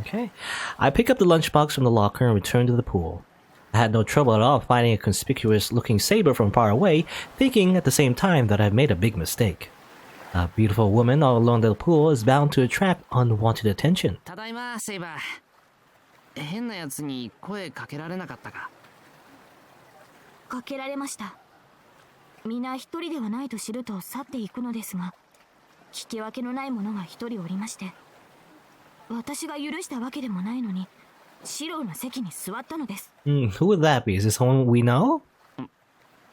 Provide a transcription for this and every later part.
Okay. I pick up the lunchbox from the locker and return to the pool. I had no trouble at all finding a conspicuous-looking Saber from far away, thinking at the same time that I've made a big mistake. A beautiful woman all along the pool is bound to attract unwanted attention. ただいま、セイバー。変なやつに声かけられなかったか？かけられました。皆一人ではないと知ると去っていくのですが、聞き分けのない者が一人おりまして、私が許したわけでもないのに、シローの席に座ったのです。Who would that be? Is this someone we know?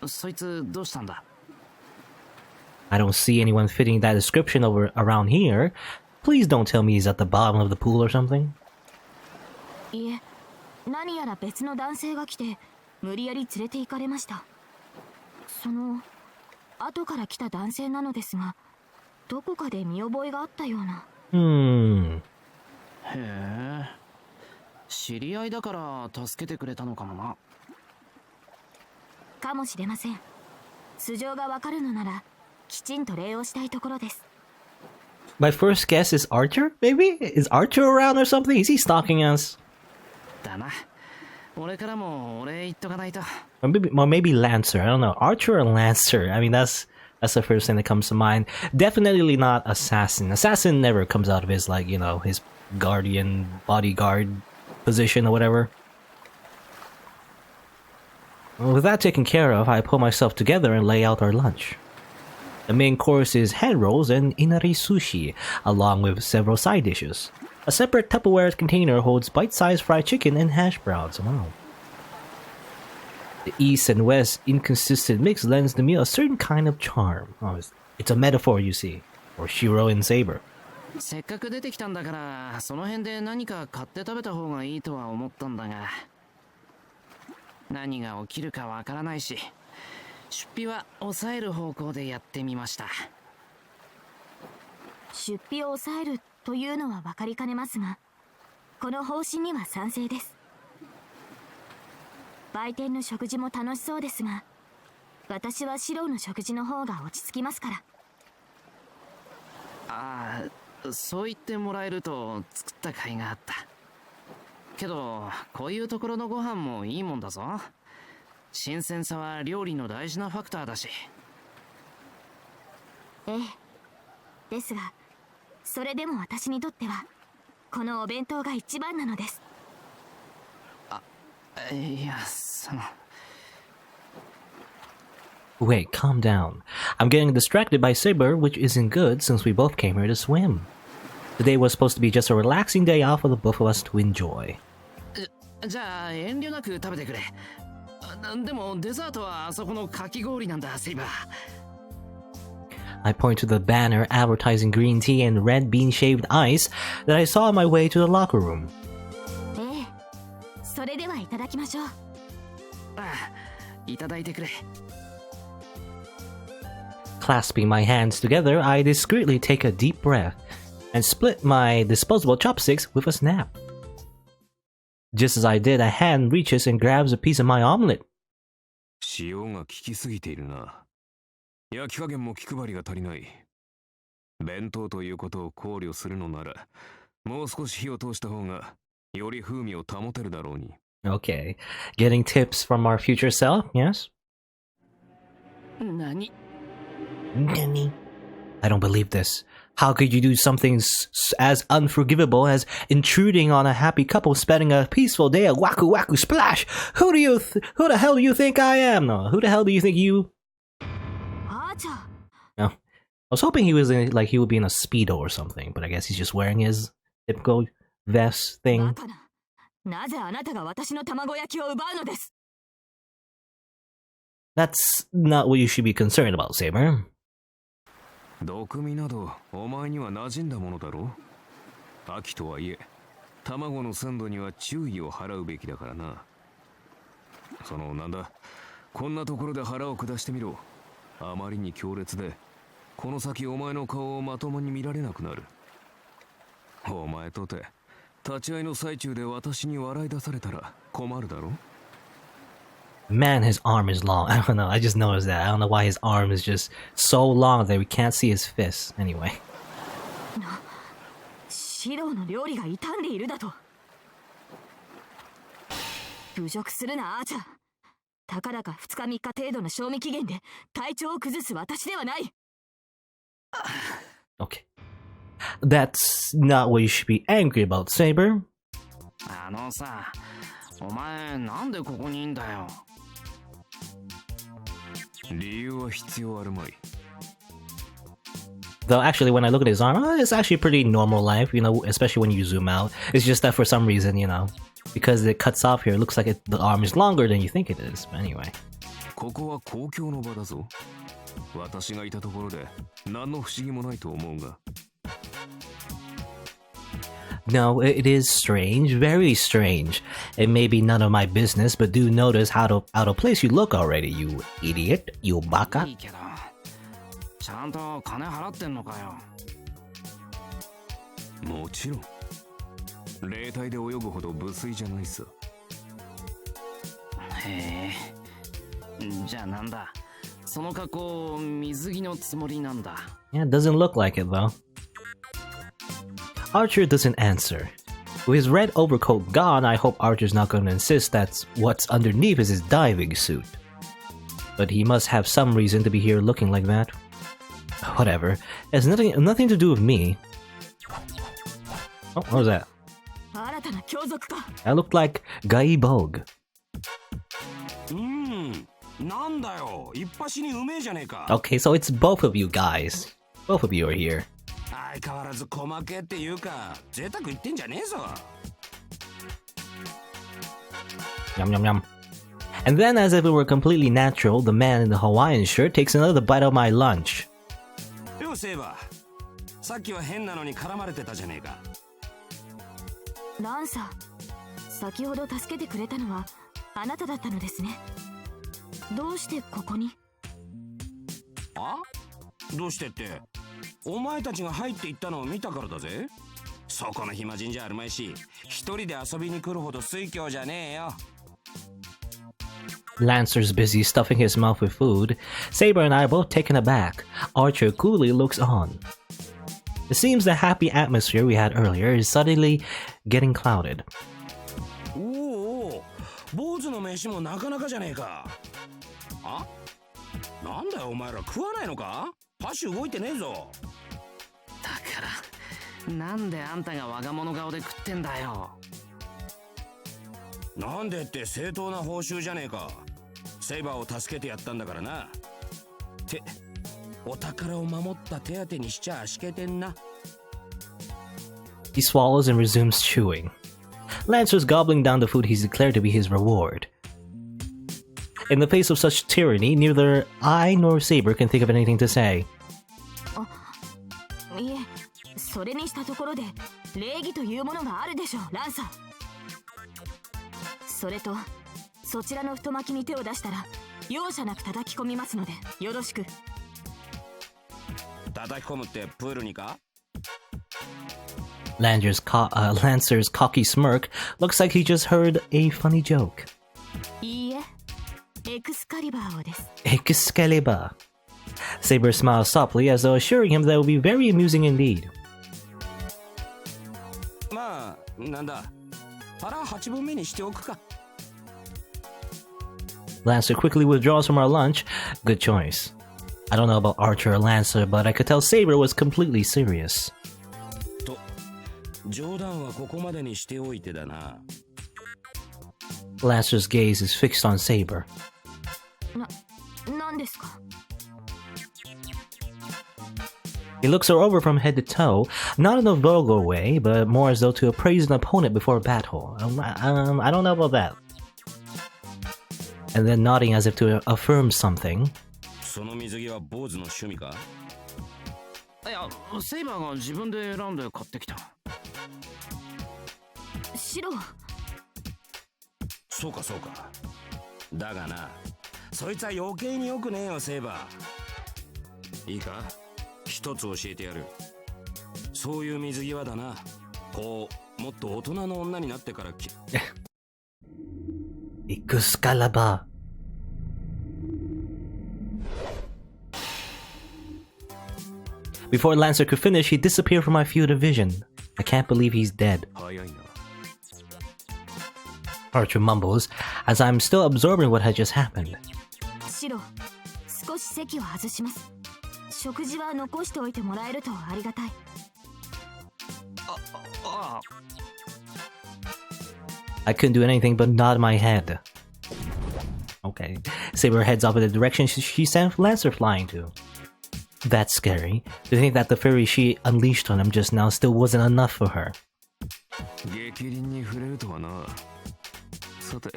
そいつどうしたんだ？ I don't see anyone fitting that description around here. Please don't tell me he's at the bottom of the pool or something. いえ、何やら別の男性が来て、無理やり連れて行かれました。その後から来た男性なのですが、どこかで見覚えがあったような。へえ、知り合いだから助けてくれたのかもな。かもしれません。素性がわかるのなら、きちんと礼をしたいところです。My first guess is Archer, maybe? Is Archer around or something? Is he stalking us? だな。俺からも俺言っとかないと。Or maybe Lancer. I don't know. Archer or Lancer? I mean, that's the first thing that comes to mind. Definitely not Assassin. Assassin never comes out of his, like, you know, his guardian, bodyguard position or whatever. Well, with that taken care of, I pull myself together and lay out our lunch. The main course is head rolls and inari sushi, along with several side dishes. A separate Tupperware container holds bite-sized fried chicken and hash browns. Wow. The East and West inconsistent mix lends the meal a certain kind of charm. Oh, it's a metaphor, you see, for Shirou and Saber. せっかく出てきたんだから、その辺で何か買って食べた方がいいとは思ったんだが、何が起きるかわからないし、出費は抑える方向でやってみました。出費を抑えるというのは分かりかねますが、この方針には賛成です。売店の食事も楽しそうですが、私はシローの食事の方が落ち着きますから。ああ、そう言ってもらえると作った甲斐があった。けどこういうところのご飯もいいもんだぞ。新鮮さは料理の大事なファクターだし。ええ、ですがそれでも私にとってはこのお弁当が一番なのです。あ、いや、その。 Wait, calm down. I'm getting distracted by Saber, which isn't good since we both came here to swim. Today was supposed to be just a relaxing day off for the both of us to enjoy. じゃあ遠慮なく食べてくれ。でもデザートはあそこのかき氷なんだ、セイバー。I point to the banner advertising green tea and red bean shaved ice that I saw on my way to the locker room. ええ、それではいただきましょう。ああ、いただいてくれ。Clasping my hands together, I discreetly take a deep breath and split my disposable chopsticks with a snap. Just as I did, a hand reaches and grabs a piece of my omelet. 塩が効きすぎているな。焼き加減も気配りが足りない。弁当ということを考慮するのなら、もう少し火を通した方がより風味を保てるだろうに。Okay, getting tips from our future self, yes? 何? Nani? I don't believe this. How could you do something as unforgivable as intruding on a happy couple spending a peaceful day at Waku Waku Splash? Who the hell do you think I am? No, who the hell do you think you... No. I was hoping he was he would be in a Speedo or something, but I guess he's just wearing his typical vest thing. That's not what you should be concerned about, Saber. 毒味などお前には馴染んだものだろう。秋とはいえ、卵の鮮度には注意を払うべきだからな。そのなんだ、こんなところで腹を下してみろ。あまりに強烈で、この先お前の顔をまともに見られなくなる。お前とて立ち会いの最中で私に笑い出されたら困るだろう。Man, his arm is long. I don't know. I just noticed that. I don't know why his arm is just so long that we can't see his fist. Anyway. シローの料理が傷んでいるだと。侮辱するなアーチャー。たかだか2日3日程度の賞味期限で体調を崩す私ではない。 Okay. That's not what you should be angry about, Saber. あのさ、お前なんでここにいんだよ。理由は必要あるまい。 Though actually when I look at his arm, it's actually a pretty normal life, you know, especially when you zoom out. It's just that for some reason, you know, because it cuts off here, it looks like the arm is longer than you think it is. But anyway. ここは公共の場だぞ。私がいたところで何の不思議もないと思うが。No, it is strange, very strange. It may be none of my business, but do notice how out of place you look already, you idiot, you baka. いいけど、ちゃんと金払ってんのかよ。もちろん。霊体で泳ぐほど無粋じゃないさ。へえ。じゃあなんだ。その格好水着のつもりなんだ。Yeah, it doesn't look like it though. Archer doesn't answer. With his red overcoat gone, I hope Archer's not going to insist that what's underneath is his diving suit. But he must have some reason to be here looking like that. Whatever. It has nothing to do with me. Oh, what was that? That looked like Gai Bog. なんだよ、一発にうめえじゃねえか。 Okay, so it's both of you guys. Both of you are here. 相変わらず細けっていうか、贅沢言ってんじゃねえぞ。 Yum yum yum. And then, as if it were completely natural, the man in the Hawaiian shirt takes another bite of my lunch. よセーバー、さっきは変なのに絡まれてたじゃねえか。ランサー、先ほど助けてくれたのはあなただったのですね。どうしてここに？あ？どうしてって、お前たちが入っていったのを見たからだぜ。そこの暇人じゃあるまいし、一人で遊びに来るほど水郷じゃねえよ。Lancer's busy stuffing his mouth with food. Saber and I are both taken aback. Archer coolly looks on. It seems the happy atmosphere we had earlier is suddenly getting clouded. おお、坊主の飯もなかなかじゃねえか。あ？なんだよお前ら食わないのか？箸動いてねえぞ。だからなんであんたが我が物顔で食ってんだよ。なんでって正当な報酬じゃねえか。セイバーを助けてやったんだからな。ってお宝を守った手当てにしちゃあしけてんな。 He swallows and resumes chewing. Lancer's gobbling down the food he's declared to be his reward. In the face of such tyranny, neither I nor Saber can think of anything to say. いえ、それにしたところで礼儀というものがあるでしょう、ランサー。それと、そちらの太巻きに手を出したら容赦なく叩き込みますのでよろしく。叩き込むってプールにか？ Lancer's cocky smirk looks like he just heard a funny joke. いいえ、エクスカリバーをです。Excalibur. Saber smiles softly as though assuring him that it will be very amusing indeed. まあ、なんだ。腹8分目にしておくか。 Lancer quickly withdraws from our lunch. Good choice. I don't know about Archer or Lancer, but I could tell Saber was completely serious. と、冗談はここまでにしておいてだな。 Lancer's gaze is fixed on Saber. なんですか？ He looks her over from head to toe, not in a vulgar way, but more as though to appraise an opponent before a battle. I don't know about that. And then nodding as if to affirm something. その水着は坊主の趣味か？いや、セイバーが自分で選んで買ってきた。白。そうかそうか。だがな、そいつは余計によくねえよセイバー。いいか？一つ教えてやる。そういう水着はだな、こうもっと大人の女になってからExcalibur. Before Lancer could finish, he disappeared from my field of vision. I can't believe he's dead. 早いな。 Archer mumbles as I'm still absorbing what had just happened. シロ、少し席を外します。食事は残しておいてもらえるとありがたい。I couldn't do anything but nod my head. Okay. Saber heads off in the direction she sent Lancer flying to. That's scary. To think that the fury she unleashed on him just now still wasn't enough for her. 激鱗に触れるとはな。さて、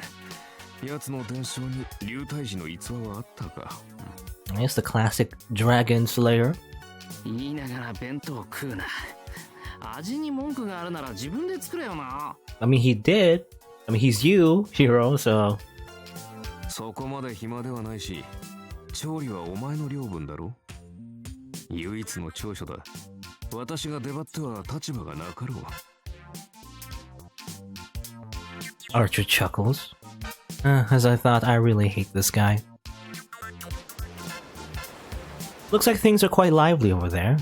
奴の伝承に竜退治の逸話はあったか。It's the classic Dragon Slayer. 言いながら弁当食うな。味に文句があるなら自分で作れよな。I mean, he did. I mean, he's you, Shirou, so... そこまで暇ではないし、調理はお前の領分だろ。唯一の長所だ。私が出張っては立場がなかろう。Archer chuckles. As I thought, I really hate this guy. Looks like things are quite lively over there.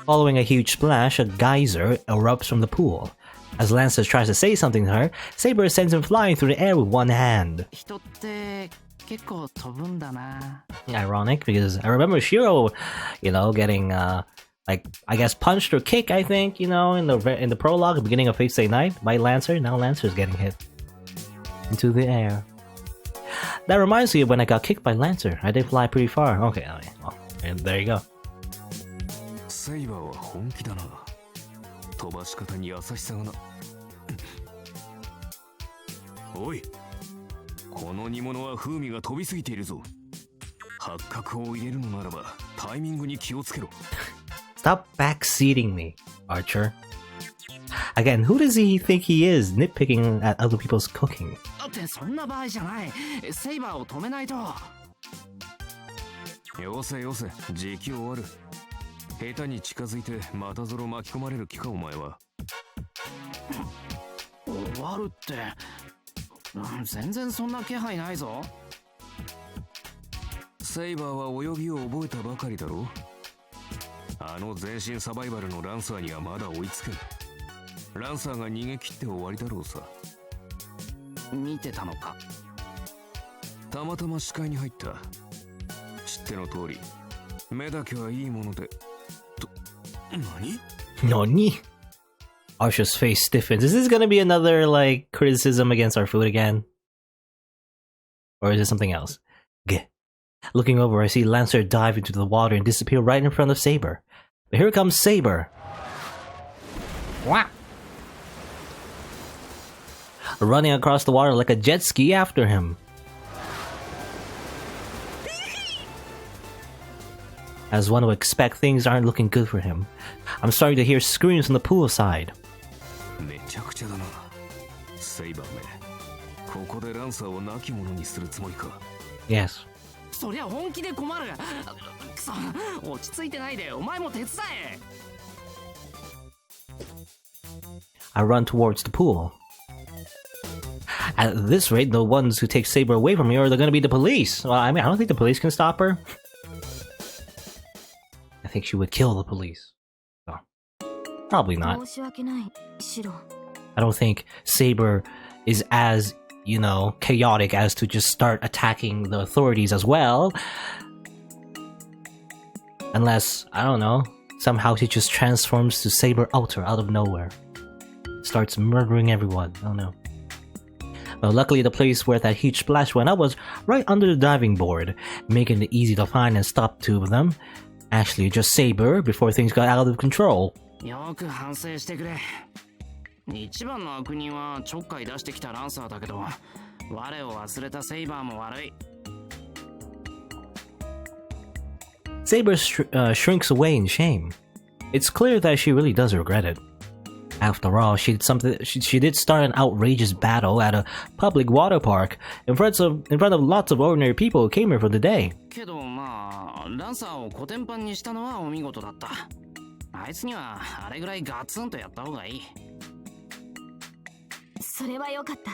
Following a huge splash, a geyser erupts from the pool. As Lancer tries to say something to her, Saber sends him flying through the air with one hand. 人って結構飛ぶんだな。 Ironic, because I remember Shirou, getting, like, I guess punched or kicked, I think, in the prologue, beginning of Fate Stay Night, by Lancer. Now Lancer's getting hit into the air. That reminds me of when I got kicked by Lancer. I did fly pretty far. Okay, well, and there you go. セイバーは本気だな。飛ばし方に優しさがな。おい、この煮物は風味が飛びすぎているぞ。八角を入れるのならばタイミングに気をつけろ。Stop backseating me, Archer. Again, who does he think he is, nitpicking at other people's cooking? だってそんな場合じゃない。セイバーを止めないと。よせよせ、時期終わる。下手に近づいてまたぞろ巻き込まれる気かお前は。終わるって、全然そんな気配ないぞ。セイバーは泳ぎを覚えたばかりだろ。あの全身サバイバルのランサーにはまだ追いつけん。ランサーが逃げ切って終わりだろうさ。見てたのか。たまたま視界に入った。知っての通り、目だけはいいもので。Nani? Archer's face stiffens. Is this gonna be another, like, criticism against our food again? Or is it something else? Gah. Looking over, I see Lancer dive into the water and disappear right in front of Saber. But here comes Saber. Wah! Running across the water like a jet ski after him. As one would expect, things aren't looking good for him. I'm starting to hear screams from the poolside. めちゃくちゃだな。セイバーめ。ここでランサーを亡き者にするつもりか。Yes. そりゃ本気で困る。くそ、落ち着いてないで、お前も手伝え。I run towards the pool. At this rate, the ones who take Saber away from me are going to be the police. Well, I mean, I don't think the police can stop her. I think she would kill the police. So, probably not. I don't think Saber is as, chaotic as to just start attacking the authorities as well. Unless, I don't know, somehow she just transforms to Saber Outer out of nowhere. Starts murdering everyone. I don't know. Well, luckily the place where that huge splash went up was right under the diving board, making it easy to find and stop two of them. Actually, just Saber before things got out of control. よく反省してくれ。一番の悪人はちょっかい出してきたランサーだけど、我を忘れたセイバーも悪い。Saber shrinks away in shame. It's clear that she really does regret it. After all, she did start an outrageous battle at a public water park in front of lots of ordinary people who came here for the day. けどまあ、ランサーをコテンパンにしたのはお見事だった。あいつにはあれぐらいガツンとやった方がいい。それは良かった。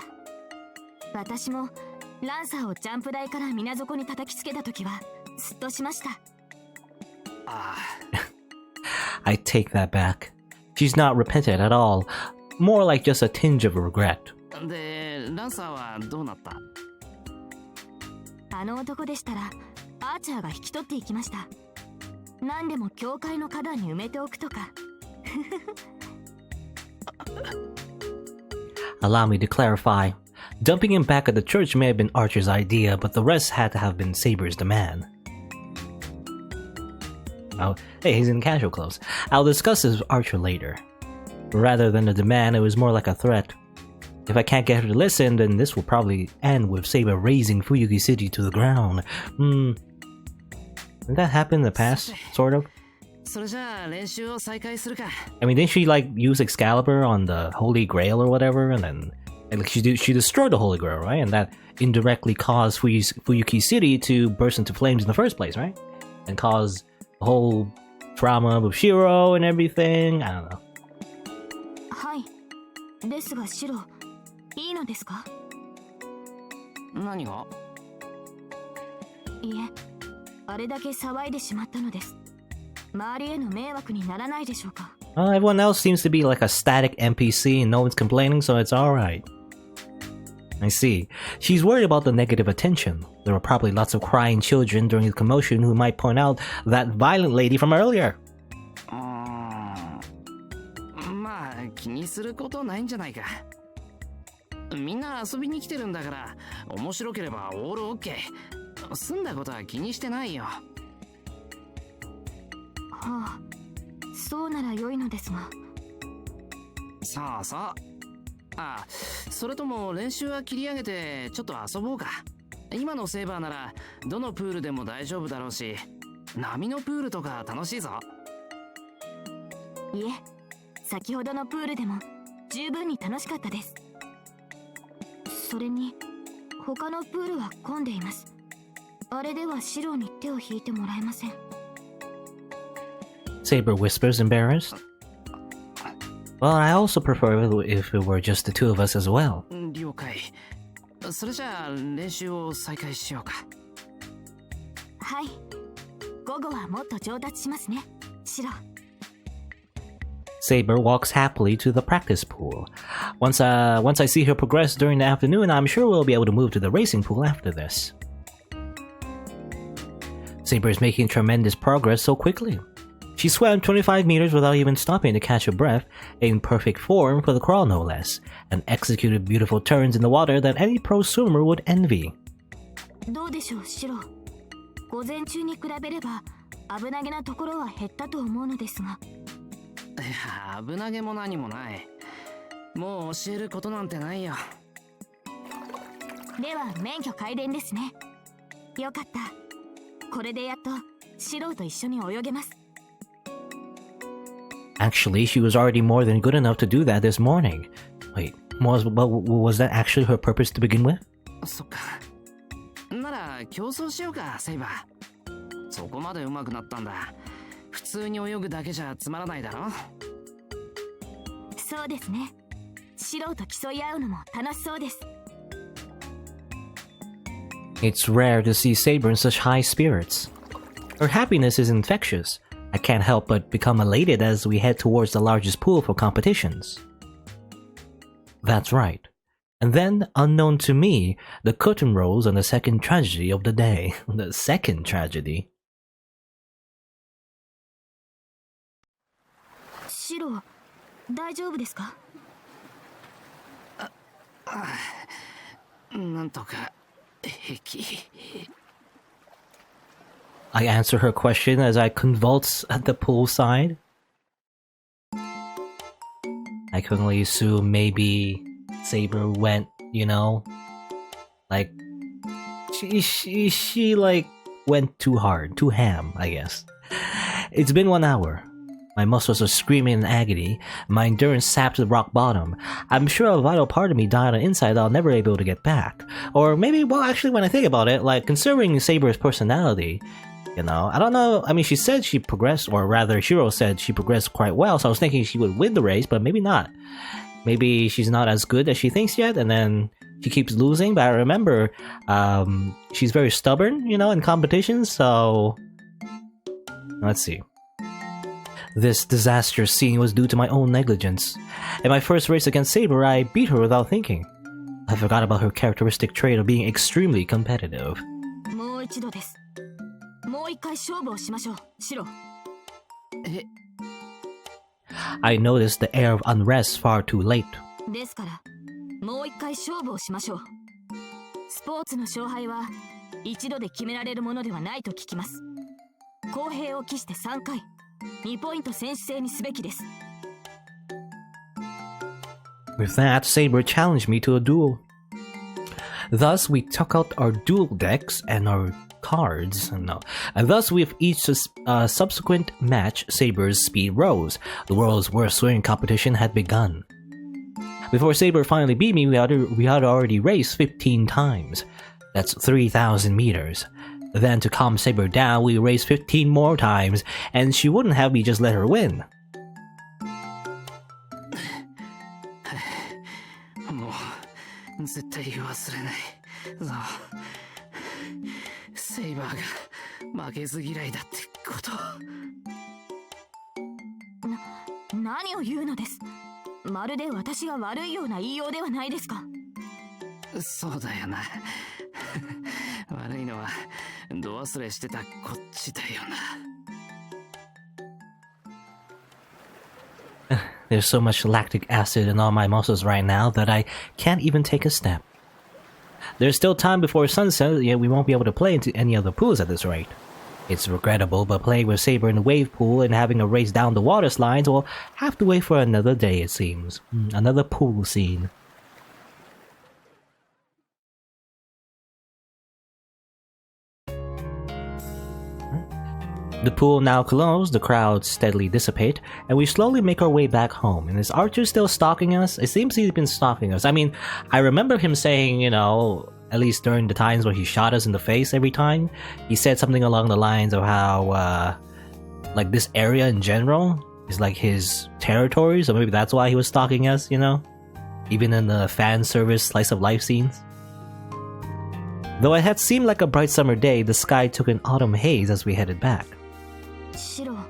私もランサーをジャンプ台から水底に叩きつけた時はスッとしました。I take that back. She's not repentant at all, more like just a tinge of regret. でランサーはどうなった？あの男でしたらアーチャーが引き取っていきました。何でも教会の花壇に埋めておくとか。Allow me to clarify. Dumping him back at the church may have been Archer's idea, but the rest had to have been Saber's demand. Oh, hey, he's in casual clothes. I'll discuss this with Archer later. Rather than a demand, it was more like a threat. If I can't get her to listen, then this will probably end with Saber razing Fuyuki City to the ground. Did that happen in the past, sort of? それじゃあ練習を再開するか。I mean, didn't she like use Excalibur on the Holy Grail or whatever, and then like she destroyed the Holy Grail, right? And that indirectly caused Fuyuki City to burst into flames in the first place, right? And cause the whole trauma with Shirou and everything. I don't know. はい。ですがシロ、いいのですか？何が？いえ、あれだけ騒いでしまったのです。周りへの迷惑にならないでしょうか。Everyone else seems to be like a static NPC and no one's complaining, so it's alright. I see. She's worried about the negative attention. There were probably lots of crying children during the commotion who might point out that violent lady from earlier. まあ気にすることないんじゃないか。みんな遊びに来てるんだから面白ければオールオッケー。済んだことは気にしてないよ。はあ、そうなら良いのですが。そうそう。あ、それとも練習は切り上げてちょっと遊ぼうか。今のセーバーならどのプールでも大丈夫だろうし、波のプールとか楽しいぞ。いえ、先ほどのプールでも十分に楽しかったです。それに他のプールは混んでいます。あれではシロに手を引いてもらえません。Saber whispers, embarrassed. Well, I also prefer if it were just the two of us as well. 了解。それじゃあ練習を再開しようか。はい。午後はもっと上達しますね、シロ。Saber walks happily to the practice pool. Once I see her progress during the afternoon, I'm sure we'll be able to move to the racing pool after this. Saber is making tremendous progress so quickly. She swam 25 meters without even stopping to catch her breath, in perfect form for the crawl no less, and executed beautiful turns in the water that any pro swimmer would envy. どうでしょう、シロ。午前中に比べれば危なげなところは減ったと思うのですが。いや、危なげも何もない。もう教えることなんてないよ。では免許改伝ですね。よかった。これでやっとシロと一緒に泳げます。Actually, she was already more than good enough to do that this morning. Wait, was that actually her purpose to begin with? そっか。なら競争しようか、セイバー。そこまで上手くなったんだ。普通に泳ぐだけじゃつまらないだろ。そうですね。シロと競い合うのも楽しそうです。It's rare to see Saber in such high spirits. Her happiness is infectious. I can't help but become elated as we head towards the largest pool for competitions. That's right. And then, unknown to me, the curtain rose on the second tragedy of the day. The second tragedy? シロ、大丈夫ですか？なんとか平気。I answer her question as I convulse at the poolside. I can only assume maybe Saber went, like she like went too hard, too ham, I guess. It's been 1 hour. My muscles are screaming in agony. My endurance sapped to the rock bottom. I'm sure a vital part of me died on the inside that I'll never be able to get back. Or maybe, well, actually, when I think about it, like, considering Saber's personality, I don't know. I mean, she said she progressed, or rather, Shirou said she progressed quite well, so I was thinking she would win the race, but maybe not. Maybe she's not as good as she thinks yet, and then she keeps losing, but I remember, she's very stubborn, in competitions, so... Let's see. This disastrous scene was due to my own negligence. In my first race against Saber, I beat her without thinking. I forgot about her characteristic trait of being extremely competitive. もう一度です。もう一回勝負をしましょう、シロ。I noticed the air of unrest far too late. ですから、もう一回勝負をしましょう。スポーツの勝敗は一度で決められるものではないと聞きます。公平を期して3回、2ポイント選手制にすべきです。With that, Saber challenged me to a duel. Thus, we took out our duel decks and our cards. No. And thus, with each subsequent match, Saber's speed rose. The world's worst swimming competition had begun. Before Saber finally beat me, we had already raced 15 times. That's 3,000 meters. Then, to calm Saber down, we raced 15 more times, and she wouldn't have me just let her win. 絶対忘れないそうセイバーが負けず嫌いだってこと何を言うのです。まるで私が悪いような言いようではないですか。そうだよな悪いのは度忘れしてたこっちだよなThere's so much lactic acid in all my muscles right now that I can't even take a step. There's still time before sunset, yet we won't be able to play into any other pools at this rate. It's regrettable, but playing with Saber in the wave pool and having a race down the water slides will have to wait for another day, it seems. Another pool scene. The pool now closed, the crowds steadily dissipate, and we slowly make our way back home. And is Archer still stalking us? It seems he's been stalking us. I mean, I remember him saying, you know, at least during the times where he shot us in the face every time, he said something along the lines of how, like, this area in general is like his territory, so maybe that's why he was stalking us, you know? Even in the fan service slice of life scenes. Though it had seemed like a bright summer day, the sky took an autumn haze as we headed back. シロ、今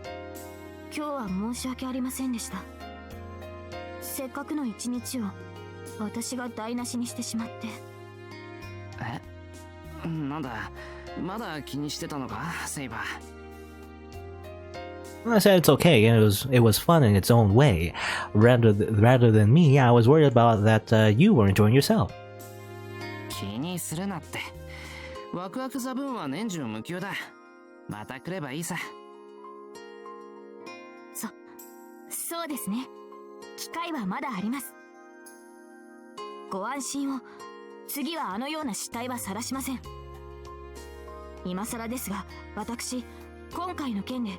日は申し訳ありませんでした。せっかくの一日を私が台無しにしてしまって。なんだ、まだ気にしてたのか、セイバー。I said it's okay. It was fun in its own way. Rather than me, I was worried about that you were enjoying yourself. 気にするなって。ワクワクザブーンは年中無休だ。また来ればいいさ。そうですね。機会はまだあります。ご安心を。次はあのような失態は晒しません。今更ですが、私、今回の件で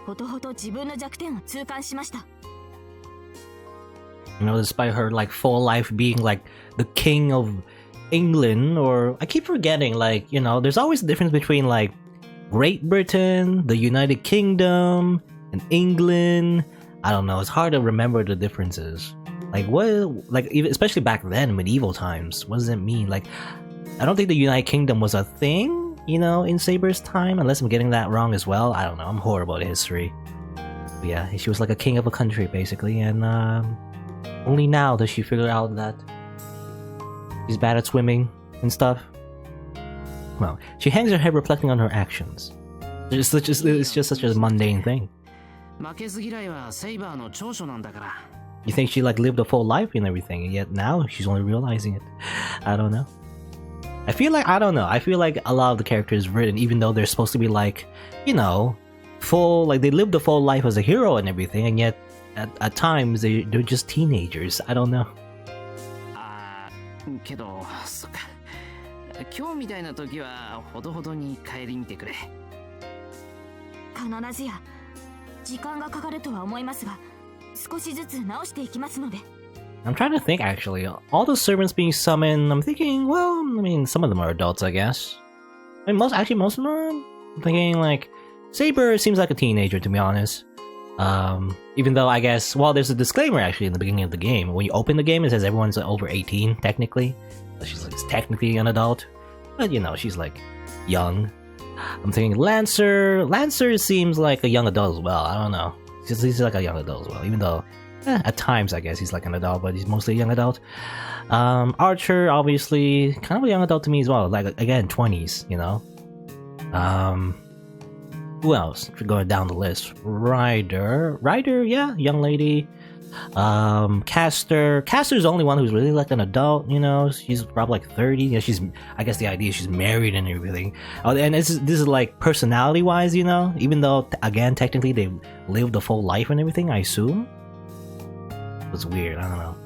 ほとほと自分の弱点を痛感しました。You know, despite her like full life being like the king of England, or I keep forgetting, like, you know, there's always a difference between like Great Britain, the United Kingdom, and England. I don't know, it's hard to remember the differences. Like, what, like, even, especially back then, medieval times, what does it mean? Like, I don't think the United Kingdom was a thing, you know, in Saber's time, unless I'm getting that wrong as well. I don't know, I'm horrible at history. But yeah, she was like a king of a country, basically, and only now does she figure out that she's bad at swimming and stuff. Well, she hangs her head reflecting on her actions. It's just such a mundane thing. 負けず嫌いはセイバーの長所なんだから。You think she like lived a full life and everything, and yet now she's only realizing it. I don't know. I feel like a lot of the characters written, even though they're supposed to be like, you know, full, like they lived a full life as a hero and everything, and yet at times they're just teenagers. I don't know. けど、そっか。今日みたいな時はほどほどに帰り見てくれ。必ずや。時間がかかるとは思いますが、少しずつ直していきますので。I'm trying to think actually. All the servants being summoned, I'm thinking, well, I mean, some of them are adults, I guess. I mean, most of them are. I'm thinking like, Saber seems like a teenager, to be honest. Even though I guess, well, there's a disclaimer actually in the beginning of the game. When you open the game, it says everyone's over 18, technically. So she's like technically an adult, but you know, she's like young. I'm thinking Lancer seems like a young adult as well. I don't know. He's like a young adult as well, even though at times I guess he's like an adult, but he's mostly a young adult. Archer, obviously, kind of a young adult to me as well. Like again, 20s, you know. Who else? Going down the list, Ryder, yeah, young lady. Caster's the only one who's really like an adult, you know. She's probably like 30. Yeah, I guess the idea is she's married and everything. Oh, and this is like personality wise, you know, even though again technically they lived a full life and everything, I assume. It's weird, I don't know.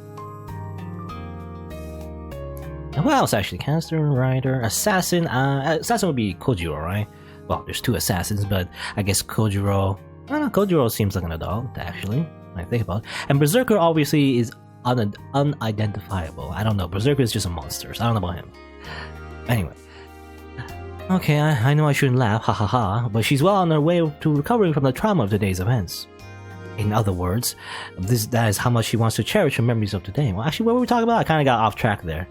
Who else actually? Caster, Ryder, Assassin. Assassin would be Kojiro, right? Well, there's two assassins, but I guess Kojiro. I don't know, Kojiro seems like an adult, actually, when I think about it. And Berserker obviously is unidentifiable. I don't know. Berserker is just a monster, so I don't know about him. Anyway. Okay, I know I shouldn't laugh, ha ha ha, but she's well on her way to recovering from the trauma of today's events. In other words, that is how much she wants to cherish her memories of today. Well, actually, what were we talking about? I kind of got off track there.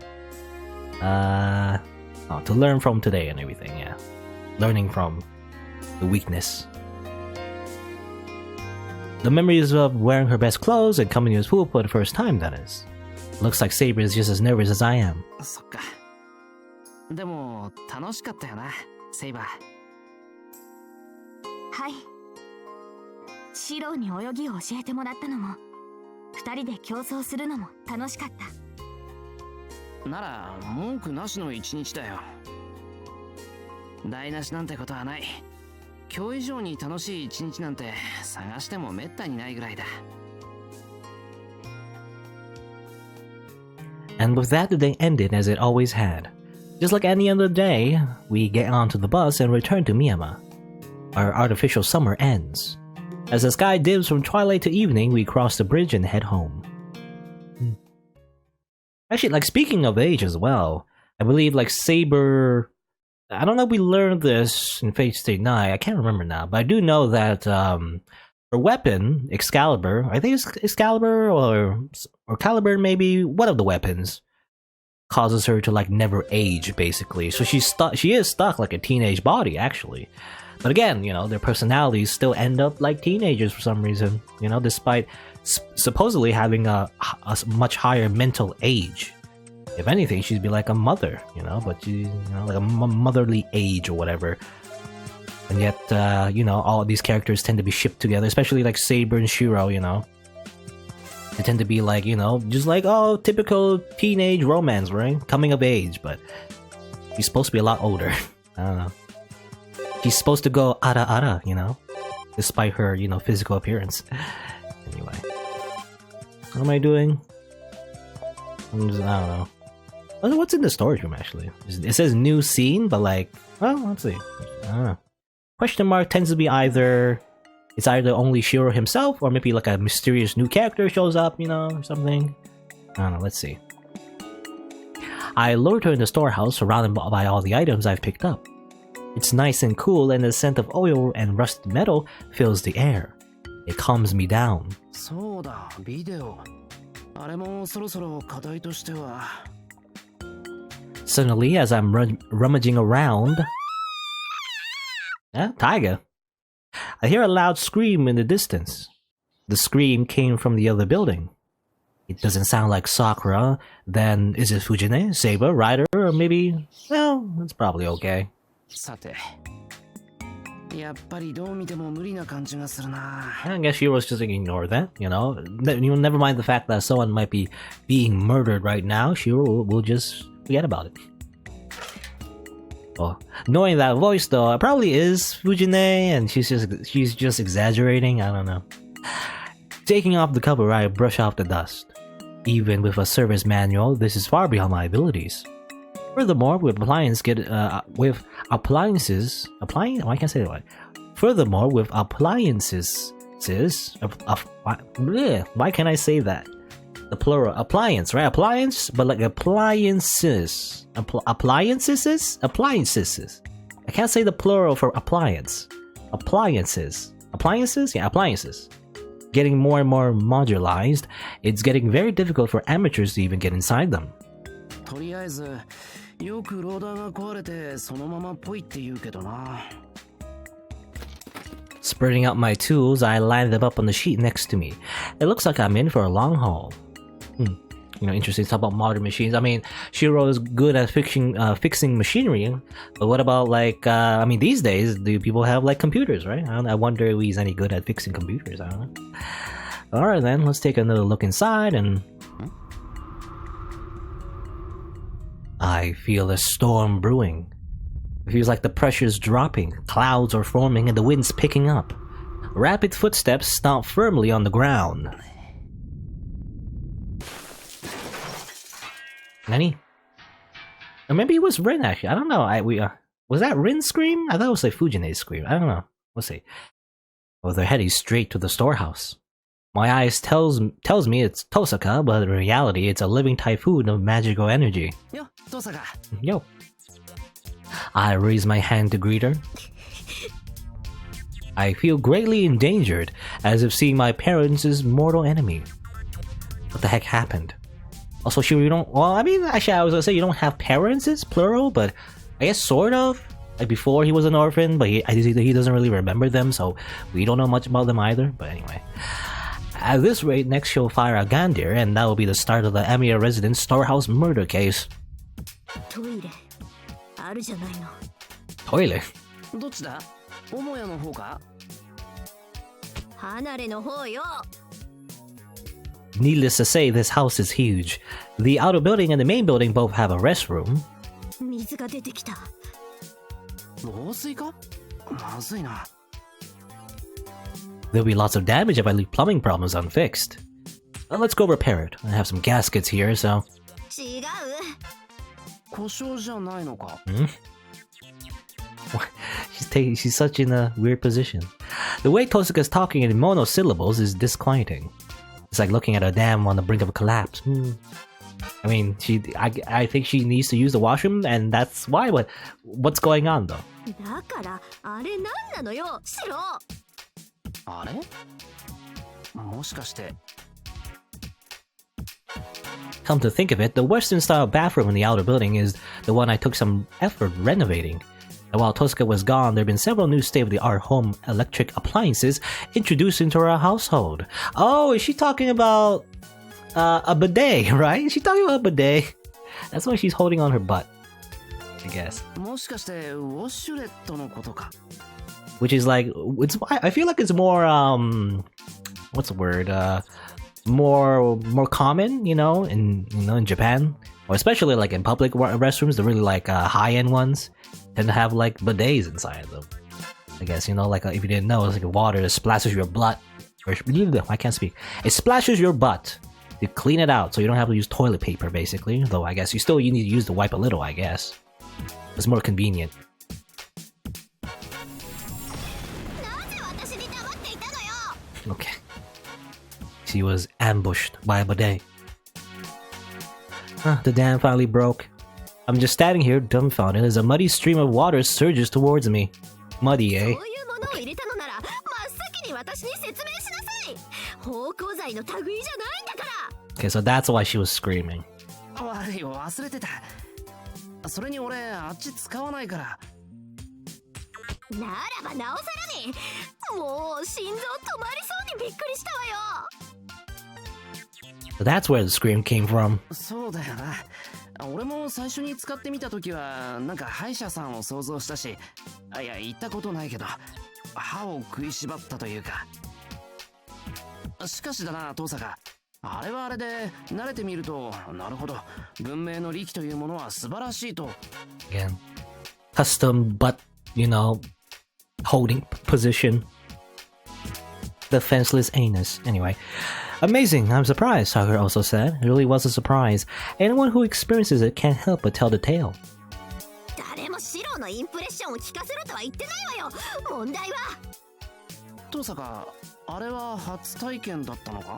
To learn from today and everything, yeah. Learning from the weakness. The memories of wearing her best clothes and coming to his pool for the first time, that is. Looks like Saber is just as nervous as I am. そっか。でも楽しかったよな、セイバー。はい。シローに泳ぎを教えてもらったのも、二人で競争するのも楽しかった。なら文句なしの一日だよ。台無しなんてことはない。今日以上に楽しい一日なんて探してもめったにないぐらいだ。And with that, the day ended as it always had. Just like any other day, we get onto the bus and return to Miyama. Our artificial summer ends. As the sky dims from twilight to evening, we cross the bridge and head home. Actually, like speaking of age as well, I believe like Saber, I don't know if we learned this in Fate Stay Night, I can't remember now, but I do know that her weapon, Excalibur, I think it's Excalibur or Caliber maybe, one of the weapons, causes her to like never age basically. So she is stuck like a teenage body actually. But again, you know, their personalities still end up like teenagers for some reason, you know, despite supposedly having a much higher mental age. If anything, she'd be like a mother, you know, but she, you know, like a motherly age or whatever. And yet, you know, all these characters tend to be shipped together, especially like Saber and Shirou, you know. They tend to be like, you know, just like, oh, typical teenage romance, right? Coming of age, but she's supposed to be a lot older. I don't know. She's supposed to go ara, you know, despite her, you know, physical appearance. Anyway. What am I doing? I don't know. What's in the storage room, actually? It says new scene, but like, well, let's see. I don't know. Question mark tends to be it's either only Shirou himself, or maybe like a mysterious new character shows up, you know, or something. I don't know, let's see. I lured her in the storehouse, surrounded by all the items I've picked up. It's nice and cool, and the scent of oil and rusted metal fills the air. It calms me down. そうだ、ビデオ。あれもそろそろ課題としては。Suddenly, as I'm rummaging around... Tiger. I hear a loud scream in the distance. The scream came from the other building. It doesn't sound like Sakura. Then is it Fujine, Saber, Ryder, or maybe... Well, it's probably okay. さて。やっぱりどう見ても無理な感じがするな。I guess Shiro's just ignore that, you know? Never mind the fact that someone might be being murdered right now. Shiro will just forget about it. Well, knowing that voice though, it probably is Fujine, and she's just exaggerating. I don't know. Taking off the cover, I brush off the dust. Even with a service manual, this is far beyond my abilities. Furthermore, with appliances, why can't I say that right? Furthermore, with appliances, why can't I say that? The plural, appliance, right? Appliance, but like appliances. Appliances? I can't say the plural for appliance. Appliances. Appliances? Yeah, appliances. Getting more and more modularized, it's getting very difficult for amateurs to even get inside them. とりあえずよくローダーが壊れてそのままっぽいって言うけどな。Spreading out my tools, I line them up on the sheet next to me. It looks like I'm in for a long haul. Interesting stuff about modern machines. I mean, Shirou is good at fixing machinery, but what about these days, do people have computers, right? I wonder if he's any good at fixing computers. I don't know. Alright then, let's take another look inside and... I feel a storm brewing. It feels like the pressure's dropping, clouds are forming, and the wind's picking up. Rapid footsteps stomp firmly on the ground. Nani? Or maybe it was Rin, actually. I don't know. Was that Rin's scream? I thought it was Fujine's scream. I don't know. We'll see. Well, they're heading straight to the storehouse. My eyes tells me it's Tohsaka, but in reality, it's a living typhoon of magical energy. Yo, Tohsaka. Yo. I raise my hand to greet her. I feel greatly endangered, as if seeing my parents' mortal enemy. What the heck happened? Also, Shirou, you don't... Well, I mean, actually, I was gonna say you don't have parents, it's plural, but I guess sort of. Like, before he was an orphan, but he doesn't really remember them, so we don't know much about them either. But anyway. At this rate, next she'll fire a Gandir, and that will be the start of the Emiya residence storehouse murder case. Toilet? どっちだ？母屋の方か？離れの方よ。 Needless to say, this house is huge. The outer building and the main building both have a restroom. 水が出てきた。漏水か？まずいな。 There'll be lots of damage if I leave plumbing problems unfixed. Well, let's go repair it. I have some gaskets here, so... 違う。故障じゃないのか？ She's such in a weird position. The way Tohsaka's talking in monosyllables is disquieting. It's like looking at a dam on the brink of a collapse. I mean, I think she needs to use the washroom, and that's why. But what's going on, though? だからあれ何なのよ、シロ。あれ？もしかして。 Come to think of it, the Western-style bathroom in the outer building is the one I took some effort renovating. And while Tohsaka was gone, there have been several new state-of-the-art home electric appliances introduced into our household. Oh, is she talking about a bidet, right? Is she talking about a bidet? That's why she's holding on her butt, I guess. もしかしてウォシュレットのことか。 Which is like, I feel like it's more, what's the word? More common, in Japan, or especially like in public restrooms, the really high-end ones tend to have bidets inside them. I guess, if you didn't know, it's like water that splashes your butt. I can't speak. It splashes your butt to clean it out, so you don't have to use toilet paper, basically. Though I guess you need to use the wipe a little, I guess. It's more convenient. Okay. She was ambushed by a bidet. The dam finally broke. I'm just standing here, dumbfounded, as a muddy stream of water surges towards me. Muddy, eh? Okay, so that's why she was screaming. 悪いよ、忘れてた。それに俺、あっち使わないから。ならばなおさらに、もう心臓止まりそうにびっくりしたわよ。 So that's where the scream came from. そうだよな。俺も最初に使ってみたときはなんか歯医者さんを想像したし、いや行ったことないけど、歯を食いしばったというか。しかしだな、トーサカ。あれはあれで慣れてみると、なるほど、文明の利器というものは素晴らしいと。Again, custom butt, holding position. Defenseless anus. Anyway. Amazing, I'm surprised, Sakura also said. It really was a surprise. Anyone who experiences it can't help but tell the tale. 誰もシロのインプレッションを聞かせろとは言ってないわよ。問題は。トーサカ、あれは初体験だったのか？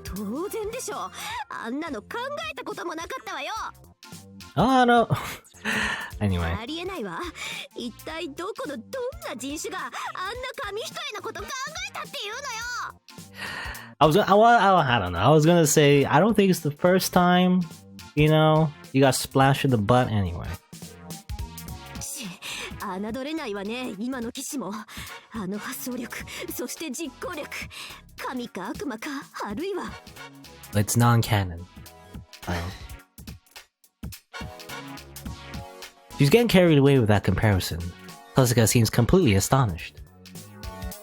当然でしょ。あんなの考えたこともなかったわよ。Oh no. Anyway. ありえないわ。一体どこのどんな人種があんな紙一重のこと考えたっていうのよ。I don't know. I was gonna say, I don't think it's the first time, you got splashed in the butt anyway. あ侮れないわね、今の騎士も。あの発想力、そして実行力。神か悪魔か、あるいは。It's non-canon. She's getting carried away with that comparison. Tohsaka seems completely astonished.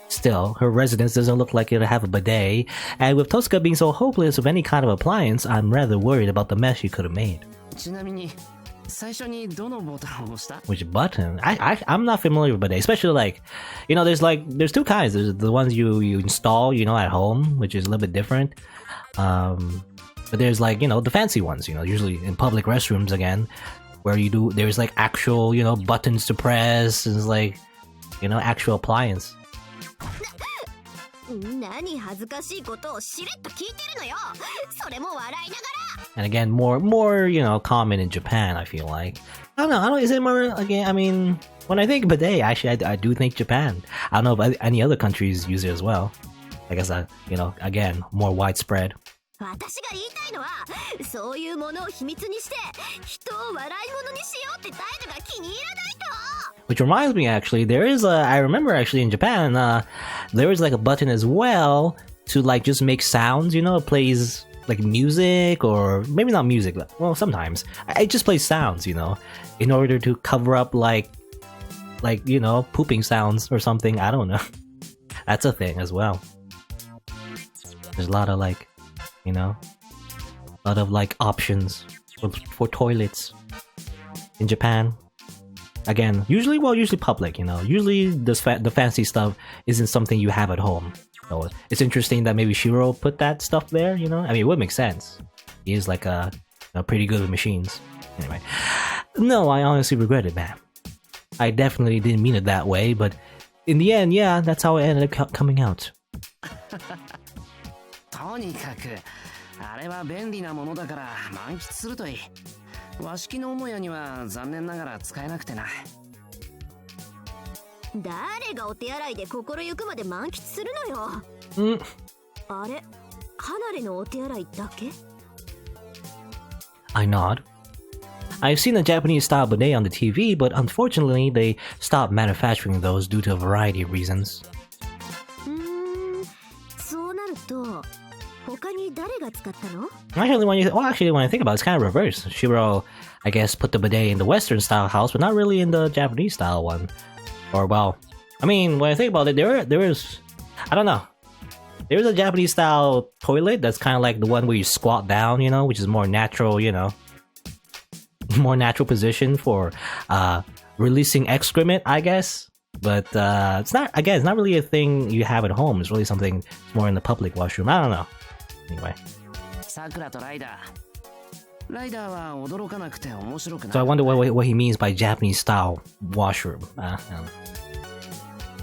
Still, her residence doesn't look like it'll have a bidet, and with Tohsaka being so hopeless with any kind of appliance, I'm rather worried about the mess she could have made. ちなみに最初にどのボタンを押した？ Which button? I'm not familiar with bidet, especially like, you know, there's two kinds. There's the ones you install, you know, at home, which is a little bit different. But there's like, you know, the fancy ones, you know, usually in public restrooms again, where there's like actual, you know, buttons to press, and it's like, you know, actual appliance. 何恥ずかしいことをしれっと聞いてるのよ。それも笑いながら。 And again, more, you know, common in Japan, I feel like. I don't know, is it more, again, I mean, when I think bidet, actually, I do think Japan. I don't know if any other countries use it as well. I guess, you know, again, more widespread. 私が言いたいのは、そういうものを秘密にして、人を笑い物にしようって態度が気に入らないと。 Which reminds me, actually, I remember actually in Japan, there is like a button as well to like just make sounds, you know, it plays like music, or maybe not music, well, sometimes. It just plays sounds, you know, in order to cover up like, you know, pooping sounds or something, I don't know. That's a thing as well. There's a lot of like, you know, a lot of like options for toilets in Japan. Again, usually public, you know. Usually the fancy stuff isn't something you have at home. So it's interesting that maybe Shirou put that stuff there, you know. I mean, it would make sense. He is like pretty good with machines. Anyway, no, I honestly regret it, man. I definitely didn't mean it that way, but in the end, yeah, that's how it ended up coming out. とにかくあれは便利なものだから満喫するといい。和式の母屋には残念ながら使えなくてな。誰がお手洗いで心ゆくまで満喫するのよ。あれ、離れのお手洗いだけ？ I nod. I've seen a Japanese-style bidet on the TV, but unfortunately they stopped manufacturing those due to a variety of reasons. そうなると、他に誰が使ったの？ Actually, when I think about it, it's kind of reverse. Shirou, I guess, put the bidet in the Western-style house, but not really in the Japanese-style one. Or, well, I mean, when I think about it, there is, I don't know. There's a Japanese-style toilet that's kind of like the one where you squat down, you know, which is more natural, you know. More natural position for releasing excrement, I guess. But it's not really a thing you have at home. It's really something more in the public washroom. I don't know. Anyway. Sakura とライダー。ライダーは驚かなくて面白くない。 So I wonder what he means by Japanese-style washroom.